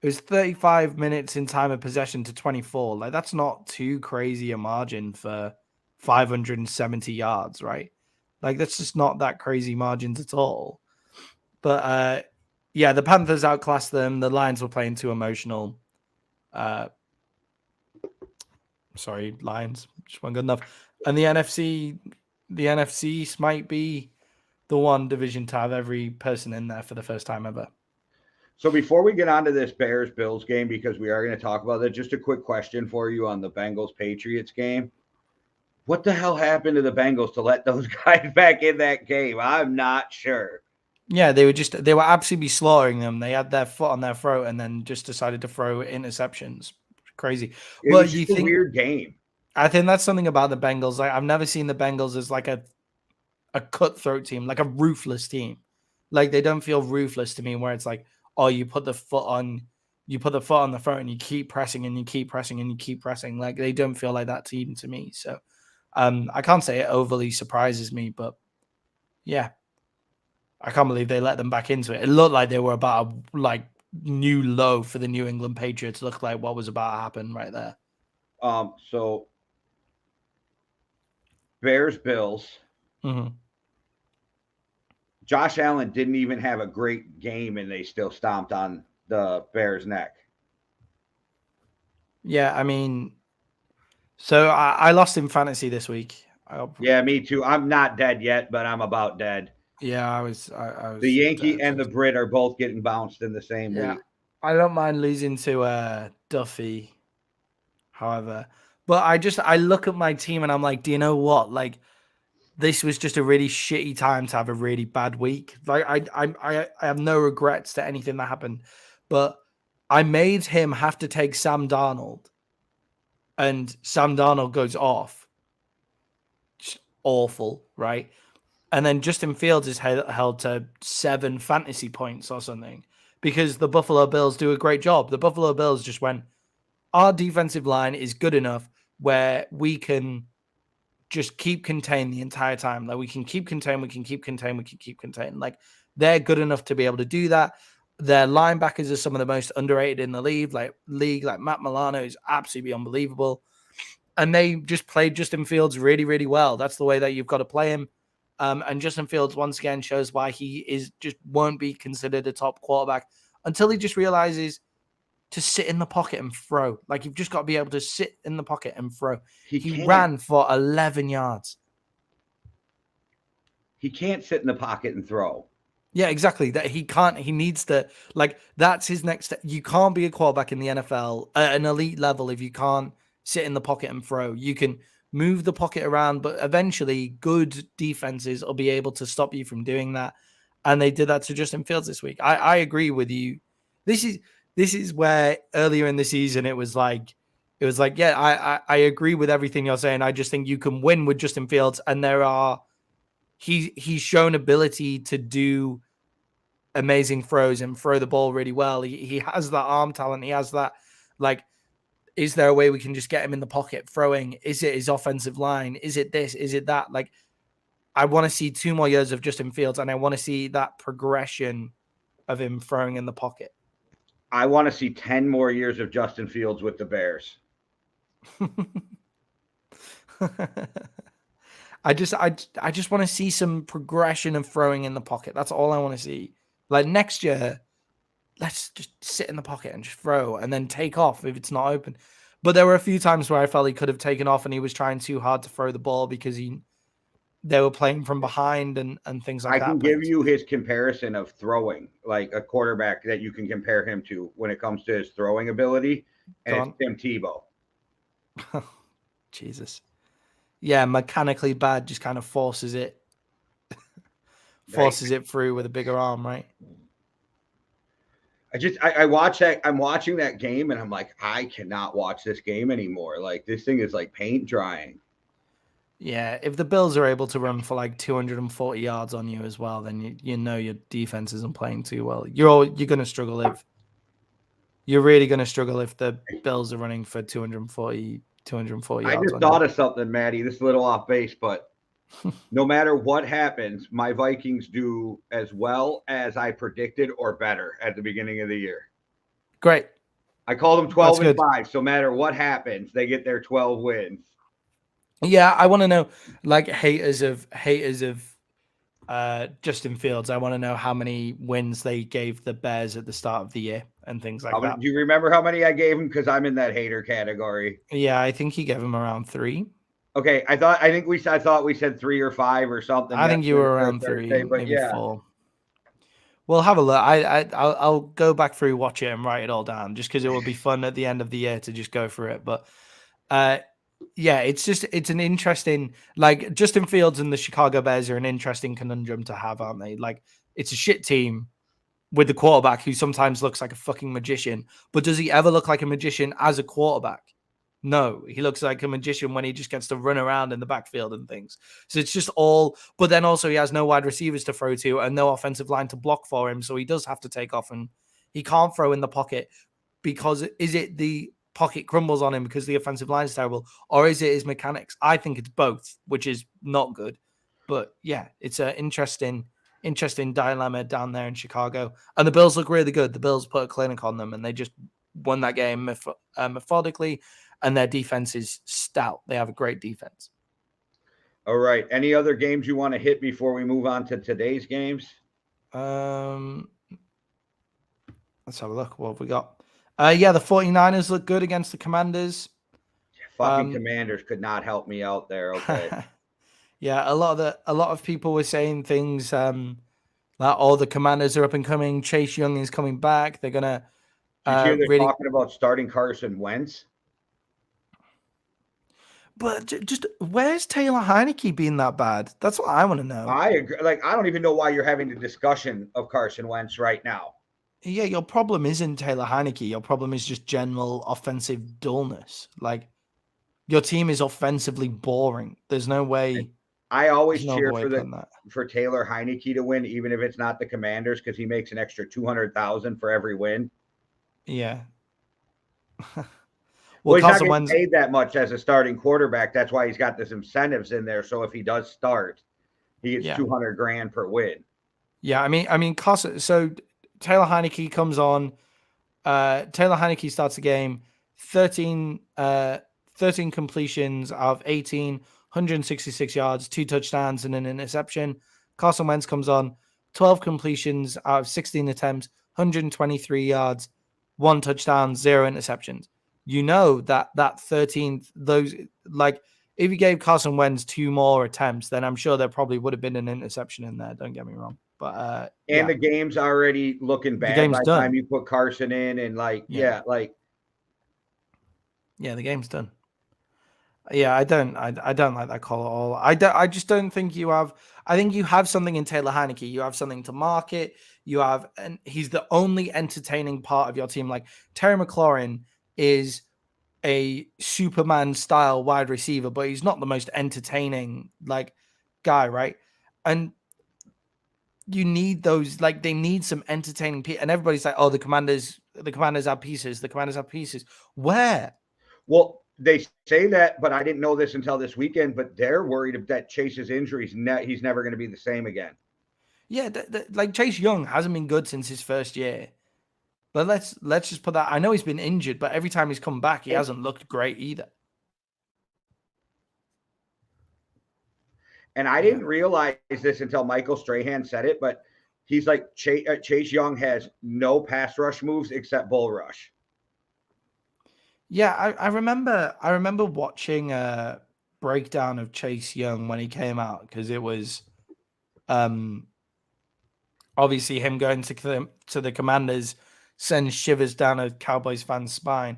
S2: it was 35 minutes in time of possession to 24. Like that's not too crazy a margin for 570 yards, right? Like that's just not that crazy margins at all. But yeah, the Panthers outclassed them. The Lions were playing too emotional. Sorry, Lions just weren't good enough. And the NFC might be the one division to have every person in there for the first time ever.
S1: So before we get on to this Bears-Bills game, because we are going to talk about that, just a quick question for you on the Bengals-Patriots game. What the hell happened to the Bengals to let those guys back in that game? I'm not sure.
S2: Yeah, they were absolutely slaughtering them. They had their foot on their throat and then just decided to throw interceptions. Crazy.
S1: It was just a weird game.
S2: I think that's something about the Bengals. Like I've never seen the Bengals as like a cutthroat team, like a ruthless team. Like they don't feel ruthless to me where it's like, oh, you put the foot on the throat and you keep pressing and you keep pressing and you keep pressing. Like they don't feel like that team to me. So I can't say it overly surprises me, but yeah, I can't believe they let them back into it. It looked like they were about a new low for the New England Patriots. Looked like what was about to happen right there.
S1: So Bears, Bills.
S2: Mm-hmm.
S1: Josh Allen didn't even have a great game, and they still stomped on the Bears' neck.
S2: Yeah, I mean, so I lost in fantasy this week.
S1: Yeah, me too. I'm not dead yet, but I'm about dead.
S2: Yeah, I was.
S1: The Yankee and the Brit are both getting bounced in the same week.
S2: I don't mind losing to Duffy, however, but I look at my team and I'm like, do you know what? Like, this was just a really shitty time to have a really bad week. Like, I have no regrets to anything that happened, but I made him have to take Sam Darnold, and Sam Darnold goes off. Just awful, right? And then Justin Fields is held to 7 fantasy points or something because the Buffalo Bills do a great job. The Buffalo Bills just went, our defensive line is good enough where we can just keep contained the entire time. Like, we can keep contained, we can keep contained, we can keep contained. Like, they're good enough to be able to do that. Their linebackers are some of the most underrated in the league. Like Matt Milano is absolutely unbelievable. And they just played Justin Fields really, really well. That's the way that you've got to play him. And Justin Fields, once again, shows why he won't be considered a top quarterback until he just realizes to sit in the pocket and throw. Like, you've just got to be able to sit in the pocket and throw. He ran for 11 yards.
S1: He can't sit in the pocket and throw.
S2: Yeah, exactly. That he can't. He needs to, like, that's his next step. You can't be a quarterback in the NFL at an elite level if you can't sit in the pocket and throw. You can move the pocket around, but eventually good defenses will be able to stop you from doing that. And they did that to Justin Fields this week. I agree with you. This is where earlier in the season it was like, yeah, I agree with everything you're saying. I just think you can win with Justin Fields, and he's shown ability to do amazing throws and throw the ball really well. He has that arm talent. He has that, like, is there a way we can just get him in the pocket throwing? Is it his offensive line? Is it this? Is it that? Like, I want to see 2 more years of Justin Fields, and I want to see that progression of him throwing in the pocket.
S1: I want to see 10 more years of Justin Fields with the Bears.
S2: I just want to see some progression of throwing in the pocket. That's all I want to see. Like, next year, let's just sit in the pocket and just throw and then take off if it's not open. But there were a few times where I felt he could have taken off and he was trying too hard to throw the ball because they were playing from behind and things like that.
S1: I can give you his comparison of throwing, like a quarterback that you can compare him to when it comes to his throwing ability, and it's Tim Tebow.
S2: Jesus. Yeah, mechanically bad, just kind of forces it through with a bigger arm, right?
S1: I watch that. I'm watching that game and I'm like, I cannot watch this game anymore. Like, this thing is like paint drying.
S2: Yeah, if the Bills are able to run for like 240 yards on you as well, then you know your defense isn't playing too well. You're going to struggle if the Bills are running for 240 yards.
S1: I just thought of something, Maddie. This is a little off base, but no matter what happens, my Vikings do as well as I predicted or better at the beginning of the year.
S2: Great.
S1: I called them 12-5. So no matter what happens, they get their 12 wins.
S2: Yeah, I want to know, like, haters of Justin Fields. I want to know how many wins they gave the Bears at the start of the year and things like that.
S1: Do you remember how many I gave him? Because I'm in that hater category.
S2: Yeah, I think he gave him around 3.
S1: Okay, I thought we said 3 or 5 or something.
S2: I think you were around 3, maybe 4. We'll have a look. I'll go back through, watch it, and write it all down, just because it will be fun at the end of the year to just go through it. But yeah, it's an interesting, like, Justin Fields and the Chicago Bears are an interesting conundrum to have, aren't they? Like, it's a shit team with the quarterback who sometimes looks like a fucking magician, but does he ever look like a magician as a quarterback? No, he looks like a magician when he just gets to run around in the backfield and things. So it's just all, but then also he has no wide receivers to throw to and no offensive line to block for him. So he does have to take off, and he can't throw in the pocket because is it the pocket crumbles on him because the offensive line is terrible, or is it his mechanics? I think it's both, which is not good. But yeah, it's an interesting dilemma down there in Chicago. And the Bills look really good. The Bills put a clinic on them, and they just won that game methodically. And their defense is stout. They have a great defense.
S1: All right. Any other games you want to hit before we move on to today's games?
S2: Let's have a look. What have we got? Yeah, the 49ers look good against the Commanders.
S1: Fucking Commanders could not help me out there. Okay.
S2: Yeah, a lot of people were saying things that all the Commanders are up and coming. Chase Young is coming back. They're gonna.
S1: Did you hear they're
S2: really
S1: talking about starting Carson Wentz?
S2: But just where's Taylor Heineke being that bad? That's what I want to know.
S1: I agree. Like, I don't even know why you're having the discussion of Carson Wentz right now.
S2: Yeah, your problem isn't Taylor Heineke. Your problem is just general offensive dullness. Like, your team is offensively boring. There's no way.
S1: I always cheer for Taylor Heineke to win, even if it's not the Commanders, because he makes an extra $200,000 for every win.
S2: Yeah.
S1: Well, he's not getting paid that much as a starting quarterback. That's why he's got this incentives in there. So if he does start, he gets $200,000 per win.
S2: Yeah, I mean, so Taylor Heineke comes on. Taylor Heineke starts the game. 13 completions out of 18, 166 yards, 2 touchdowns, and an interception. Carson Wentz comes on. 12 completions out of 16 attempts, 123 yards, 1 touchdown, 0 interceptions. You know that 13th, those, like, if you gave Carson Wentz 2 more attempts, then I'm sure there probably would have been an interception in there. Don't get me wrong. But
S1: the game's already looking bad by the time you put Carson in, and the
S2: game's done. Yeah, I don't like that call at all. I just don't think you have. I think you have something in Taylor Heineke. You have something to market. You have, and he's the only entertaining part of your team. Like, Terry McLaurin is a Superman style wide receiver, but he's not the most entertaining guy, right? And you need those, they need some entertaining people. And everybody's like, oh, the Commanders have pieces. The Commanders have pieces. Where?
S1: Well, they say that, but I didn't know this until this weekend, but they're worried that Chase's injuries, he's never going to be the same again.
S2: Yeah, Chase Young hasn't been good since his first year. But let's just put that. I know he's been injured, but every time he's come back, he hasn't looked great either.
S1: And I didn't realize this until Michael Strahan said it, but he's like, Chase Young has no pass rush moves except bull rush.
S2: Yeah, I remember watching a breakdown of Chase Young when he came out, because it was obviously him going to the Commanders sends shivers down a Cowboys fan's spine,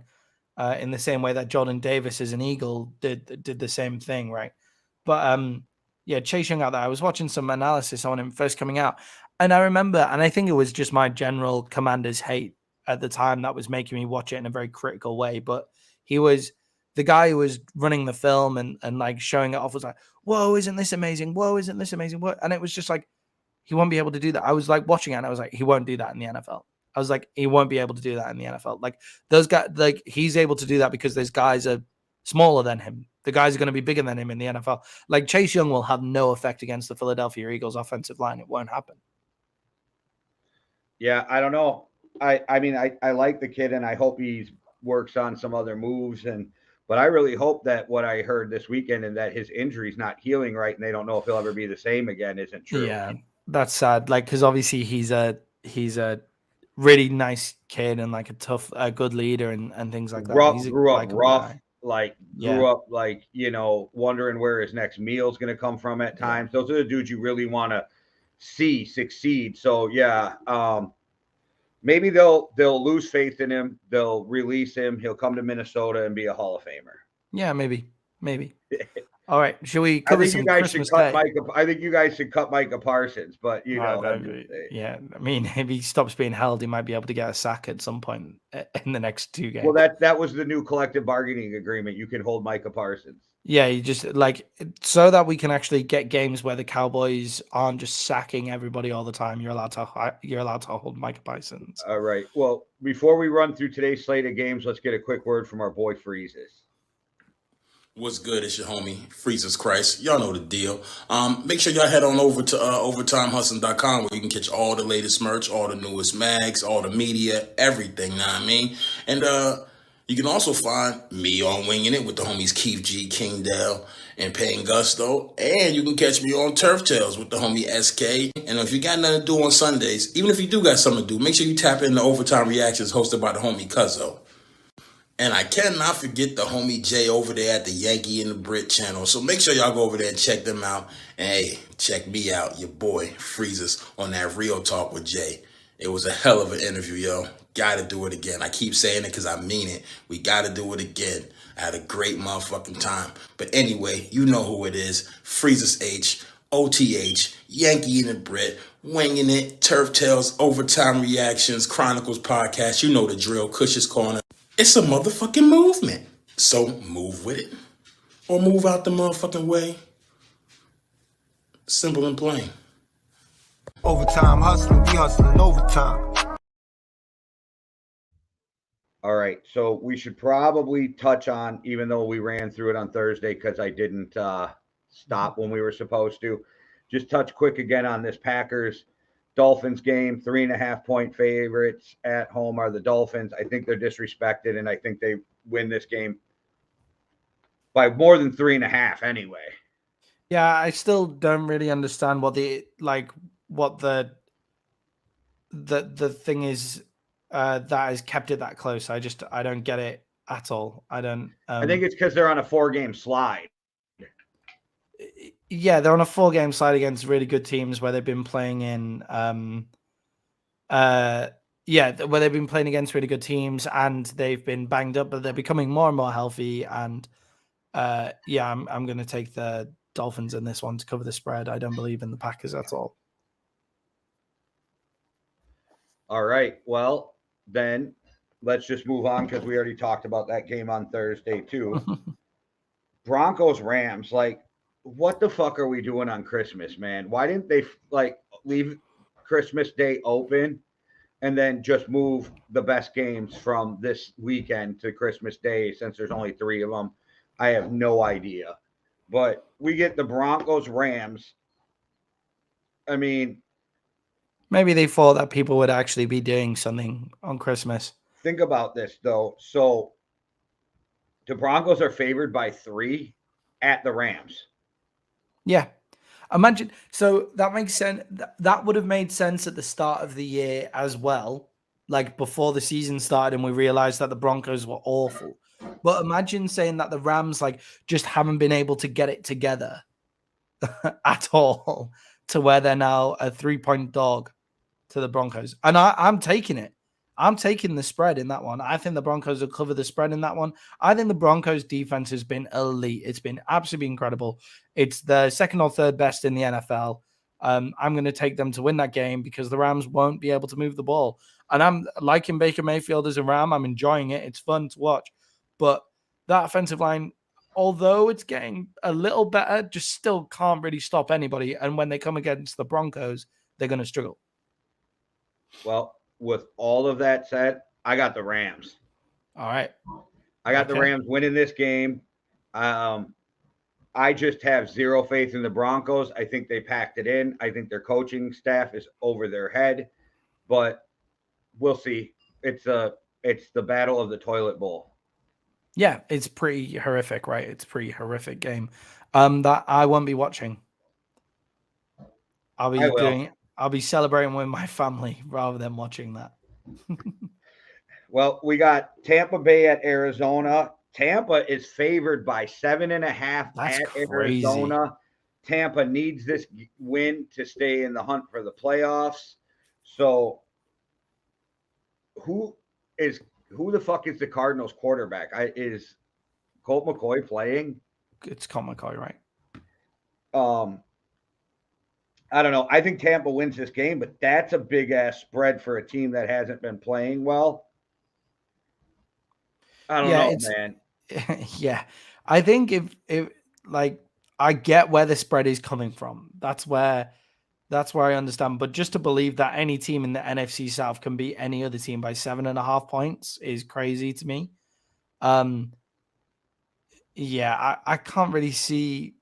S2: in the same way that Jordan Davis as an Eagle did the same thing, right? But yeah, Chase Young out there, I was watching some analysis on him first coming out, and I remember, and I think it was just my general Commanders hate at the time that was making me watch it in a very critical way, but he was the guy who was running the film and showing it off, was like, whoa, isn't this amazing? Whoa, isn't this amazing? What? And it was just like, he won't be able to do that. I was watching it and I was like, he won't do that in the NFL. I was like, he won't be able to do that in the NFL. Those guys, he's able to do that because those guys are smaller than him. The guys are going to be bigger than him in the NFL. Chase Young will have no effect against the Philadelphia Eagles offensive line. It won't happen.
S1: Yeah, I don't know. I mean, I like the kid, and I hope he works on some other moves, but I really hope that what I heard this weekend and that his injury's not healing right, and they don't know if he'll ever be the same again, isn't true.
S2: Yeah, that's sad. Because obviously he's a really nice kid and a good leader and things like that.
S1: Grew up rough, wondering where his next meal is going to come from at times. Those are the dudes you really want to see succeed. So yeah, maybe they'll lose faith in him. They'll release him. He'll come to Minnesota and be a Hall of Famer.
S2: Yeah, maybe. Maybe. All right. Should we
S1: I
S2: cover
S1: think you
S2: some
S1: guys should
S2: Christmas
S1: cut
S2: Day?
S1: Micah. I think you guys should cut Micah Parsons, but I'm just saying.
S2: Yeah. I mean, if he stops being held, he might be able to get a sack at some point in the next 2 games.
S1: Well, that was the new collective bargaining agreement. You can hold Micah Parsons.
S2: Yeah, you just so that we can actually get games where the Cowboys aren't just sacking everybody all the time. You're allowed to hold Micah Parsons.
S1: All right. Well, before we run through today's slate of games, let's get a quick word from our boy Freezes.
S3: What's good? It's your homie, Freezes Christ. Y'all know the deal. Make sure y'all head on over to overtimehustling.com where you can catch all the latest merch, all the newest mags, all the media, everything, know what I mean? And you can also find me on Winging It with the homies Keith G, King Dell, and Payne Gusto. And you can catch me on Turf Tales with the homie SK. And if you got nothing to do on Sundays, even if you do got something to do, make sure you tap in the Overtime Reactions hosted by the homie Cuzzo. And I cannot forget the homie Jay over there at the Yankee and the Brit channel. So make sure y'all go over there and check them out. And hey, check me out, your boy Freezes, on that Real Talk with Jay. It was a hell of an interview, yo. Gotta do it again. I keep saying it because I mean it. We gotta do it again. I had a great motherfucking time. But anyway, you know who it is. Freezes H, OTH, Yankee and the Brit, Winging It, Turf Tales, Overtime Reactions, Chronicles Podcast. You know the drill, Cush's Corner. It's a motherfucking movement. So move with it. Or move out the motherfucking way. Simple and plain.
S4: Overtime hustling, we hustling overtime.
S1: All right. So we should probably touch on, even though we ran through it on Thursday because I didn't stop when we were supposed to, just touch quick again on this Packers Dolphins game. 3.5-point favorites at home are the Dolphins. I think they're disrespected, and I think they win this game by more than 3.5 anyway.
S2: Yeah, I still don't really understand what the thing is that has kept it that close. I don't get it at all. I don't.
S1: I think it's because they're on a 4-game slide.
S2: Yeah, they're on a 4-game slide against really good teams where they've been playing in where they've been playing against really good teams and they've been banged up, but they're becoming more and more healthy. And I'm going to take the Dolphins in this one to cover the spread. I don't believe in the Packers at all.
S1: All right. Well, then let's just move on because we already talked about that game on Thursday too. Broncos Rams, what the fuck are we doing on Christmas, man? Why didn't they leave Christmas Day open and then just move the best games from this weekend to Christmas Day since there's only 3 of them? I have no idea. But we get the Broncos Rams. I mean,
S2: maybe they thought that people would actually be doing something on Christmas.
S1: Think about this, though. So the Broncos are favored by 3 at the Rams.
S2: Yeah. Imagine. So that makes sense. That would have made sense at the start of the year as well, like before the season started and we realized that the Broncos were awful. But imagine saying that the Rams just haven't been able to get it together at all to where they're now a 3-point dog to the Broncos. And I'm taking it. I'm taking the spread in that one. I think the Broncos will cover the spread in that one. I think the Broncos defense has been elite. It's been absolutely incredible. It's the second or third best in the NFL. I'm going to take them to win that game because the Rams won't be able to move the ball. And I'm liking Baker Mayfield as a Ram. I'm enjoying it. It's fun to watch. But that offensive line, although it's getting a little better, just still can't really stop anybody. And when they come against the Broncos, they're going to struggle.
S1: Well, with all of that said, I got the Rams.
S2: All right.
S1: I got the Rams winning this game. I just have zero faith in the Broncos. I think they packed it in. I think their coaching staff is over their head, but we'll see. It's the battle of the toilet bowl.
S2: Yeah, it's pretty horrific, right? It's a pretty horrific game. That I won't be watching. I'll be celebrating with my family rather than watching that.
S1: Well, we got Tampa Bay at Arizona. Tampa is favored by 7.5 at
S2: crazy.
S1: Arizona. Tampa needs this win to stay in the hunt for the playoffs. So who the fuck is the Cardinals quarterback? Is Colt McCoy playing?
S2: It's Colt McCoy, right?
S1: I don't know. I think Tampa wins this game, but that's a big ass spread for a team that hasn't been playing well. I don't know, man.
S2: Yeah. I think if like I get where the spread is coming from. That's where I understand. But just to believe that any team in the NFC South can beat any other team by 7.5 points is crazy to me. Yeah, I can't really see.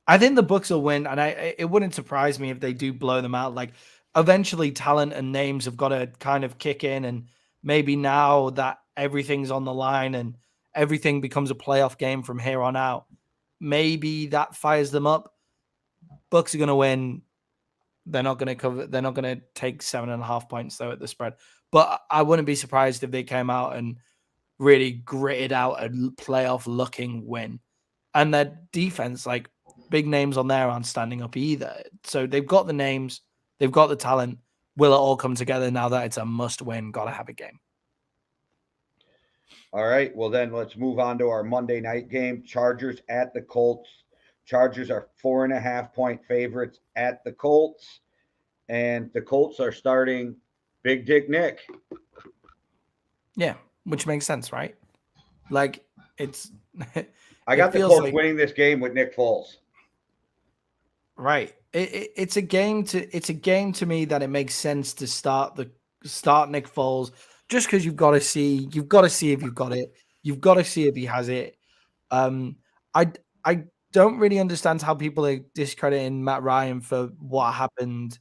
S2: I think the Bucks will win, and it wouldn't surprise me if they do blow them out. Like eventually, talent and names have got to kind of kick in, and maybe now that everything's on the line and everything becomes a playoff game from here on out, maybe that fires them up. Bucks are going to win. They're not going to cover. They're not going to take 7.5 points though at the spread. But I wouldn't be surprised if they came out and really gritted out a playoff looking win. And their defense, like big names on there, aren't standing up either. So they've got the names, they've got the talent. Will it all come together now that it's a must win? Got to have a game.
S1: All right. Well, then let's move on to our Monday night game. Chargers at the Colts. Chargers are 4.5 point favorites at the Colts. And the Colts are starting Big Dick Nick.
S2: Yeah, which makes sense, right? Like it's
S1: I got the Colts winning this game with Nick Foles.
S2: Right. It's a game to me that it makes sense to start Nick Foles just because you've got to see if you've got it. You've got to see if he has it. I don't really understand how people are discrediting Matt Ryan for what happened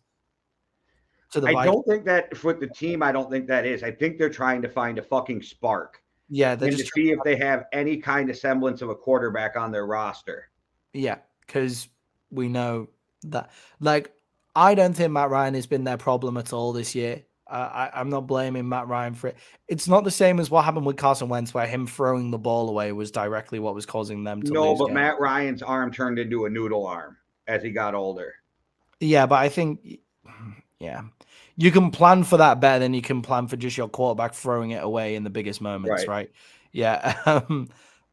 S2: to the Vikings.
S1: I don't think that with the team, I don't think that is. I think they're trying to find a fucking spark.
S2: Yeah, they're just
S1: to see if they have any kind of semblance of a quarterback on their roster.
S2: Yeah, because we know that. Like, I don't think Matt Ryan has been their problem at all this year. I'm not blaming Matt Ryan for it. It's not the same as what happened with Carson Wentz, where him throwing the ball away was directly what was causing them to lose.
S1: No, but
S2: games.
S1: Matt Ryan's arm turned into a noodle arm as he got older.
S2: Yeah, but I think, yeah, you can plan for that better than you can plan for just your quarterback throwing it away in the biggest moments, right? Yeah,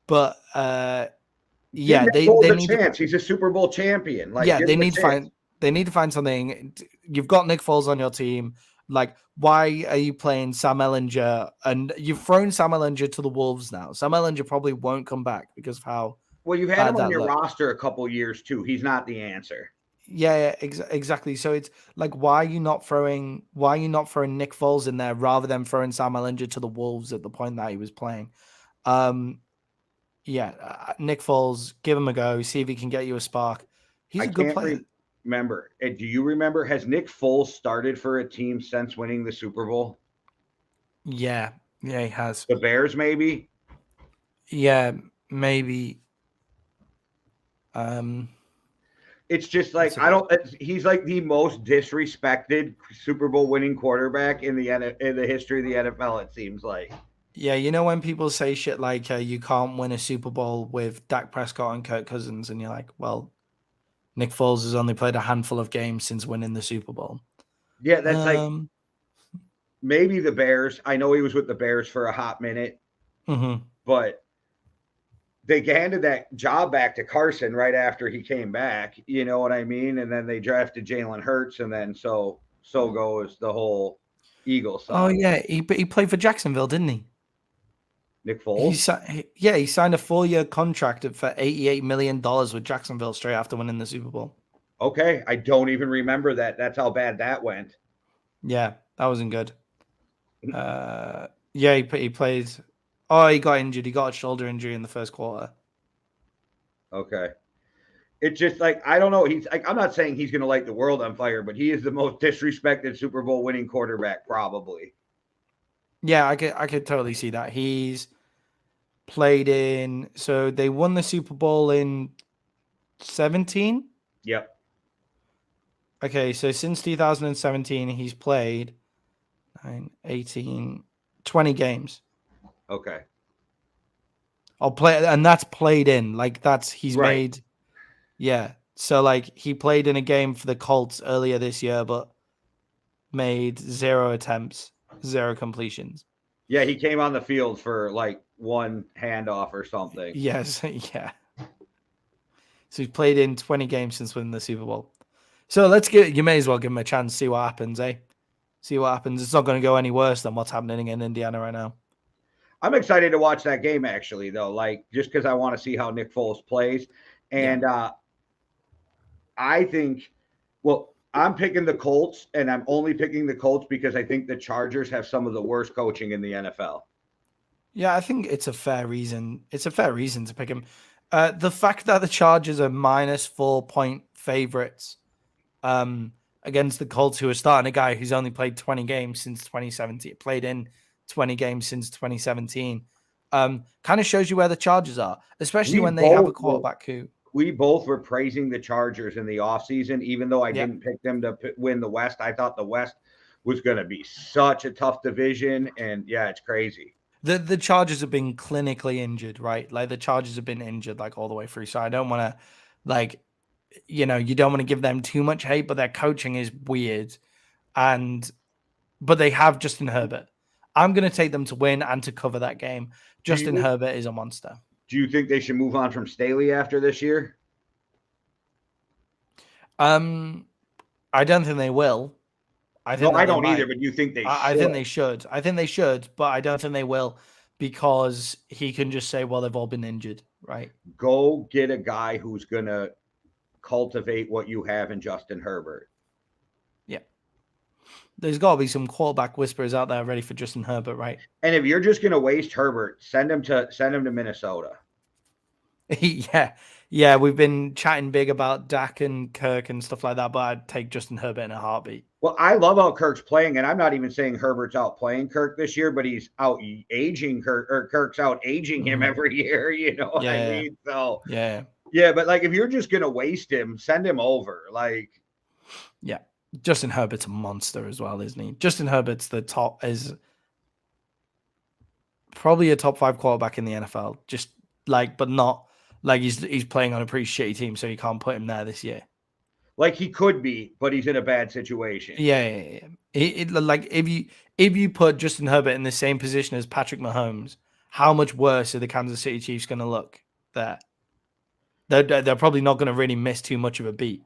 S2: but yeah, they
S1: need a chance. He's a Super Bowl champion. Like,
S2: yeah, they need to find something. You've got Nick Foles on your team. Like, why are you playing Sam Ehlinger? And you've thrown Sam Ehlinger to the Wolves now. Sam Ehlinger probably won't come back because of how.
S1: Well, you've had him on your roster a couple years too. He's not the answer.
S2: Yeah, exactly. So it's like, why are you not throwing Nick Foles in there rather than throwing Sam Ehlinger to the Wolves at the point that he was playing? Yeah, Nick Foles, give him a go. See if he can get you a spark. He's a good player.
S1: Remember, do you remember? Has Nick Foles started for a team since winning the Super Bowl?
S2: Yeah, he has.
S1: The Bears, maybe.
S2: Yeah, maybe.
S1: It's just like he's like the most disrespected Super Bowl winning quarterback in the history of the NFL. It seems like.
S2: Yeah, you know when people say shit like you can't win a Super Bowl with Dak Prescott and Kirk Cousins, and you're like, well, Nick Foles has only played a handful of games since winning the Super Bowl.
S1: Yeah, that's like maybe the Bears. I know he was with the Bears for a hot minute, but they handed that job back to Carson right after he came back. You know what I mean? And then they drafted Jalen Hurts, and then so goes the whole Eagles side.
S2: Oh yeah, he played for Jacksonville, didn't he?
S1: Nick Foles?
S2: He signed a 4-year contract for $88 million with Jacksonville straight after winning the Super Bowl.
S1: Okay, I don't even remember that. That's how bad that went.
S2: Yeah, that wasn't good. Yeah, he played. Oh, he got injured. He got a shoulder injury in the first quarter.
S1: Okay. It's just like, I don't know. He's like, I'm not saying he's going to light the world on fire, but he is the most disrespected Super Bowl winning quarterback, probably.
S2: Yeah, I could totally see that. He's played in. So they won the Super Bowl in 2017.
S1: Yep.
S2: Okay, so since 2017, he's played 9, 18, 20 games.
S1: Okay.
S2: I'll play, and that's played in. Like he's
S1: right.
S2: made. Yeah. So like he played in a game for the Colts earlier this year, but made 0 attempts, 0 completions.
S1: Yeah, he came on the field for like one handoff or something.
S2: Yes, yeah. So he's played in 20 games since winning the Super Bowl. So you may as well give him a chance, see what happens, eh? See what happens. It's not going to go any worse than what's happening in Indiana right now.
S1: I'm excited to watch that game actually, though, like just because I want to see how Nick Foles plays. And I think, well, I'm picking the Colts, and I'm only picking the Colts because I think the Chargers have some of the worst coaching in the NFL.
S2: Yeah, I think it's a fair reason. It's a fair reason to pick him. The fact that the Chargers are -4-point favorites against the Colts, who are starting a guy who's only played 20 games since 2017, played in 20 games since 2017, kind of shows you where the Chargers are, especially when they have a quarterback who.
S1: We both were praising the Chargers in the offseason, even though I didn't pick them to win the West. I thought the West was going to be such a tough division, and yeah, it's crazy.
S2: The Chargers have been clinically injured, right? Like the Chargers have been injured like all the way through. So I don't want to, like, you don't want to give them too much hate, but their coaching is weird. But they have Justin Herbert. I'm going to take them to win and to cover that game. Justin Herbert is a monster.
S1: Do you think they should move on from Staley after this year?
S2: I don't think they will.
S1: I don't either, but you think they should?
S2: I think they should. I think they should, but I don't think they will because he can just say, well, they've all been injured, right?
S1: Go get a guy who's going to cultivate what you have in Justin Herbert.
S2: Yeah. There's got to be some quarterback whisperers out there ready for Justin Herbert, right?
S1: And if you're just going to waste Herbert, send him to Minnesota.
S2: Yeah, we've been chatting big about Dak and Kirk and stuff like that, but I'd take Justin Herbert in a heartbeat.
S1: Well, I love how Kirk's playing, and I'm not even saying Herbert's out playing Kirk this year, but he's out aging Kirk, or Kirk's out aging him every year. You know what I mean? So yeah, but like if you're just gonna waste him, send him over. Like,
S2: yeah, Justin Herbert's a monster as well, isn't he? Justin Herbert's is probably a top 5 quarterback in the NFL. Just like, but not like he's playing on a pretty shitty team, so you can't put him there this year.
S1: Like he could be, but he's in a bad situation.
S2: Yeah. Like if you put Justin Herbert in the same position as Patrick Mahomes, how much worse are the Kansas City Chiefs going to look there? They're probably not going to really miss too much of a beat.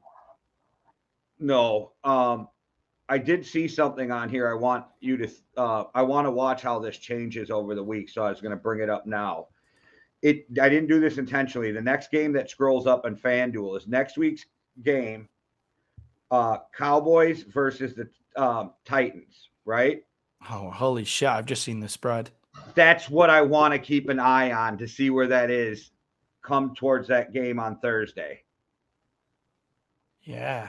S1: No. I did see something on here. I want you to. I want to watch how this changes over the week, so I was going to bring it up now. I didn't do this intentionally. The next game that scrolls up on FanDuel is next week's game. Cowboys versus the Titans, right?
S2: Oh, holy shit. I've just seen the spread.
S1: That's what I want to keep an eye on to see where that is come towards that game on Thursday.
S2: Yeah.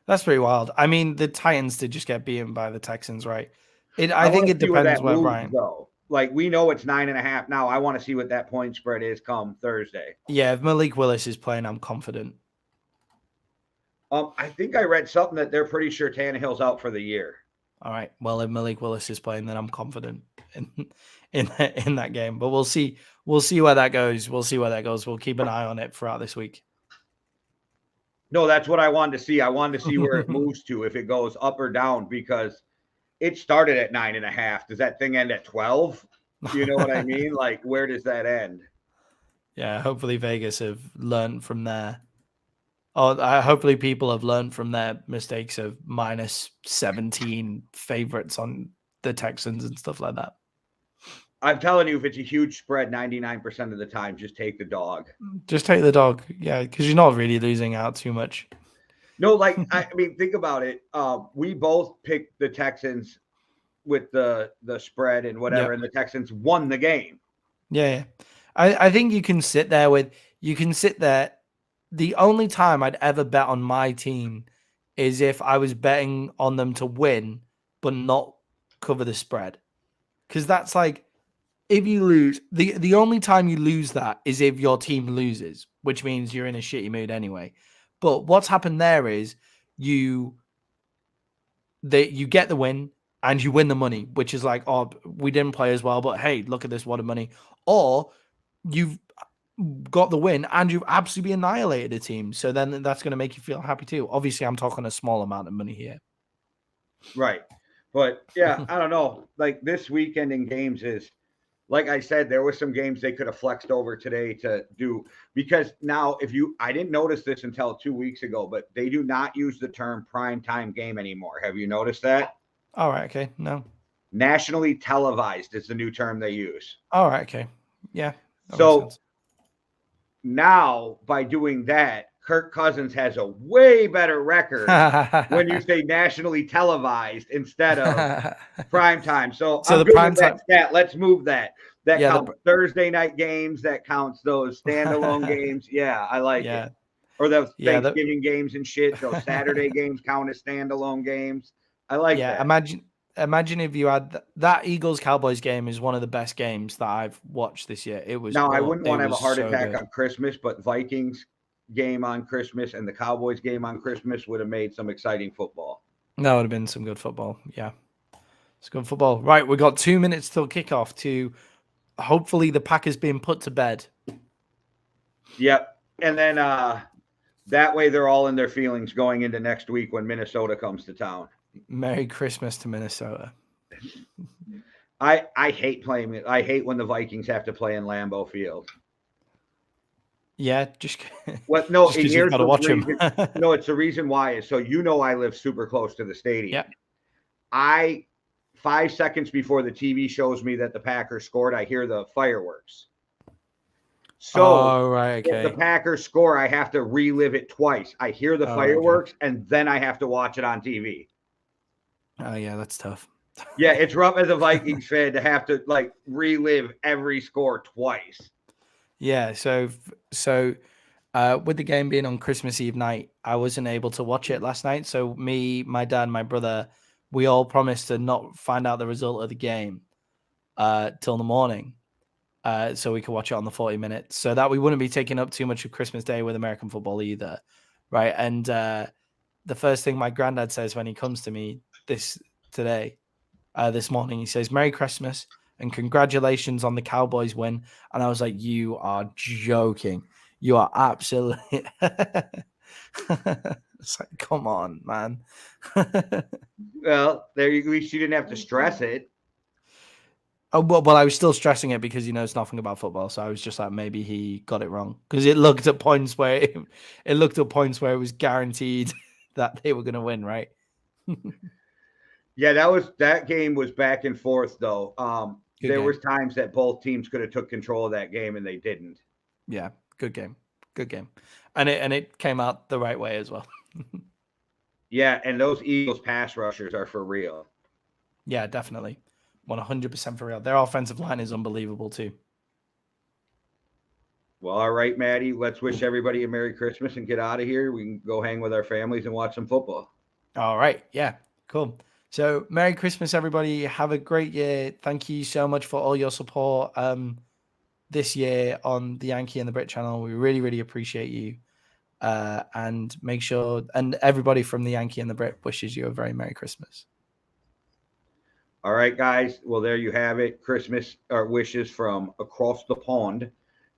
S2: That's pretty wild. I mean, the Titans did just get beaten by the Texans, right? I think it depends where Brian.
S1: Like, we know it's 9.5 now. I want to see what that point spread is come Thursday.
S2: Yeah, if Malik Willis is playing, I'm confident.
S1: I think I read something that they're pretty sure Tannehill's out for the year.
S2: All right. Well, if Malik Willis is playing, then I'm confident in that game. But we'll see. We'll see where that goes. We'll keep an eye on it throughout this week.
S1: No, that's what I wanted to see. I wanted to see where it moves to, if it goes up or down, because it started at 9.5. Does that thing end at 12? You know what I mean? Like, where does that end?
S2: Yeah, hopefully Vegas have learned from their. Hopefully people have learned from their mistakes of -17 favorites on the Texans and stuff like that.
S1: I'm telling you, if it's a huge spread, 99% of the time, just take the dog.
S2: Just take the dog. Yeah, because you're not really losing out too much.
S1: No, like, I mean, think about it. We both picked the Texans with the spread and whatever, and the Texans won the game.
S2: Yeah. I think you can sit there. The only time I'd ever bet on my team is if I was betting on them to win, but not cover the spread. Because that's like, if you lose, the only time you lose that is if your team loses, which means you're in a shitty mood anyway. But what's happened there is you get the win and you win the money, which is like, oh, we didn't play as well, but hey, look at this, what a money. Or you've got the win and you've absolutely annihilated a team. So then that's going to make you feel happy too. Obviously, I'm talking a small amount of money here.
S1: Right. But yeah, I don't know. Like, this weekend in games is like I said, there were some games they could have flexed over today to do, because now I didn't notice this until 2 weeks ago, but they do not use the term prime time game anymore. Have you noticed that?
S2: All right. Okay. No.
S1: Nationally televised is the new term they use.
S2: All right. Okay. Yeah. That makes
S1: So
S2: sense.
S1: now by doing that, Kirk Cousins has a way better record when you say nationally televised instead of prime time. So I'm
S2: the
S1: good
S2: prime
S1: with that
S2: time.
S1: stat. Let's move that. That
S2: Yeah,
S1: counts Thursday night games. That counts those standalone games. Yeah, I like
S2: Yeah.
S1: it. Or those
S2: Yeah,
S1: Thanksgiving games and shit. Those Saturday games count as standalone games. I like
S2: Yeah.
S1: that.
S2: Imagine if you had that Eagles Cowboys game is one of the best games that I've watched this year. It was
S1: Now, I wouldn't want to have a heart
S2: so
S1: attack
S2: good.
S1: on Christmas, but Vikings game on Christmas and the Cowboys game on Christmas would have made some exciting football.
S2: That would have been some good football. Yeah. It's good football. Right. We got 2 minutes till kickoff to hopefully the Packers being put to bed.
S1: Yep. And then that way they're all in their feelings going into next week when Minnesota comes to town.
S2: Merry Christmas to Minnesota.
S1: I hate playing it. I hate when the Vikings have to play in Lambeau Field.
S2: Yeah, just
S1: Well, no,
S2: just
S1: and
S2: 'cause you've
S1: here's
S2: got to
S1: the
S2: watch him.
S1: reason. No, it's the reason why is so I live super close to the stadium.
S2: Yeah.
S1: 5 seconds before the TV shows me that the Packers scored, I hear the fireworks. So
S2: right,
S1: if the Packers score, I have to relive it twice. I hear the fireworks, and then I have to watch it on TV.
S2: Oh yeah, that's tough.
S1: Yeah, it's rough as a Vikings fan to have to like relive every score twice.
S2: Yeah, so with the game being on Christmas Eve night, I wasn't able to watch it last night. So me, my dad, my brother, we all promised to not find out the result of the game till the morning, so we could watch it on the 40 minutes, so that we wouldn't be taking up too much of Christmas Day with American football either, right? And the first thing my granddad says when he comes to me this morning, he says, "Merry Christmas and congratulations on the Cowboys win." And I was like, "You are joking. You are absolutely..." It's like, come on, man.
S1: Well, at least you didn't have to stress it.
S2: Oh, well, I was still stressing it because he knows nothing about football. So I was just like, maybe he got it wrong, because it looked at points where it was guaranteed that they were going to win, right?
S1: Yeah, that game was back and forth though. There was times that both teams could have took control of that game and they didn't.
S2: Yeah, good game, and it came out the right way as well.
S1: Yeah, and those Eagles pass rushers are for real.
S2: Yeah, definitely, 100% for real. Their offensive line is unbelievable too.
S1: Well, all right, Maddie. Let's wish everybody a Merry Christmas and get out of here. We can go hang with our families and watch some football.
S2: All right, yeah, cool. So, Merry Christmas, everybody. Have a great year. Thank you so much for all your support this year on the Yankee and the Brit channel. We really, really appreciate you. And make sure, and everybody from the Yankee and the Brit wishes you a very Merry Christmas.
S1: All right, guys. Well, there you have it. Christmas wishes from across the pond,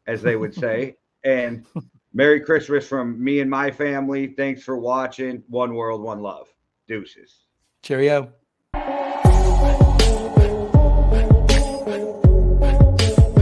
S1: as they would say. And Merry Christmas from me and my family. Thanks for watching. One world, one love. Deuces.
S2: Cheerio.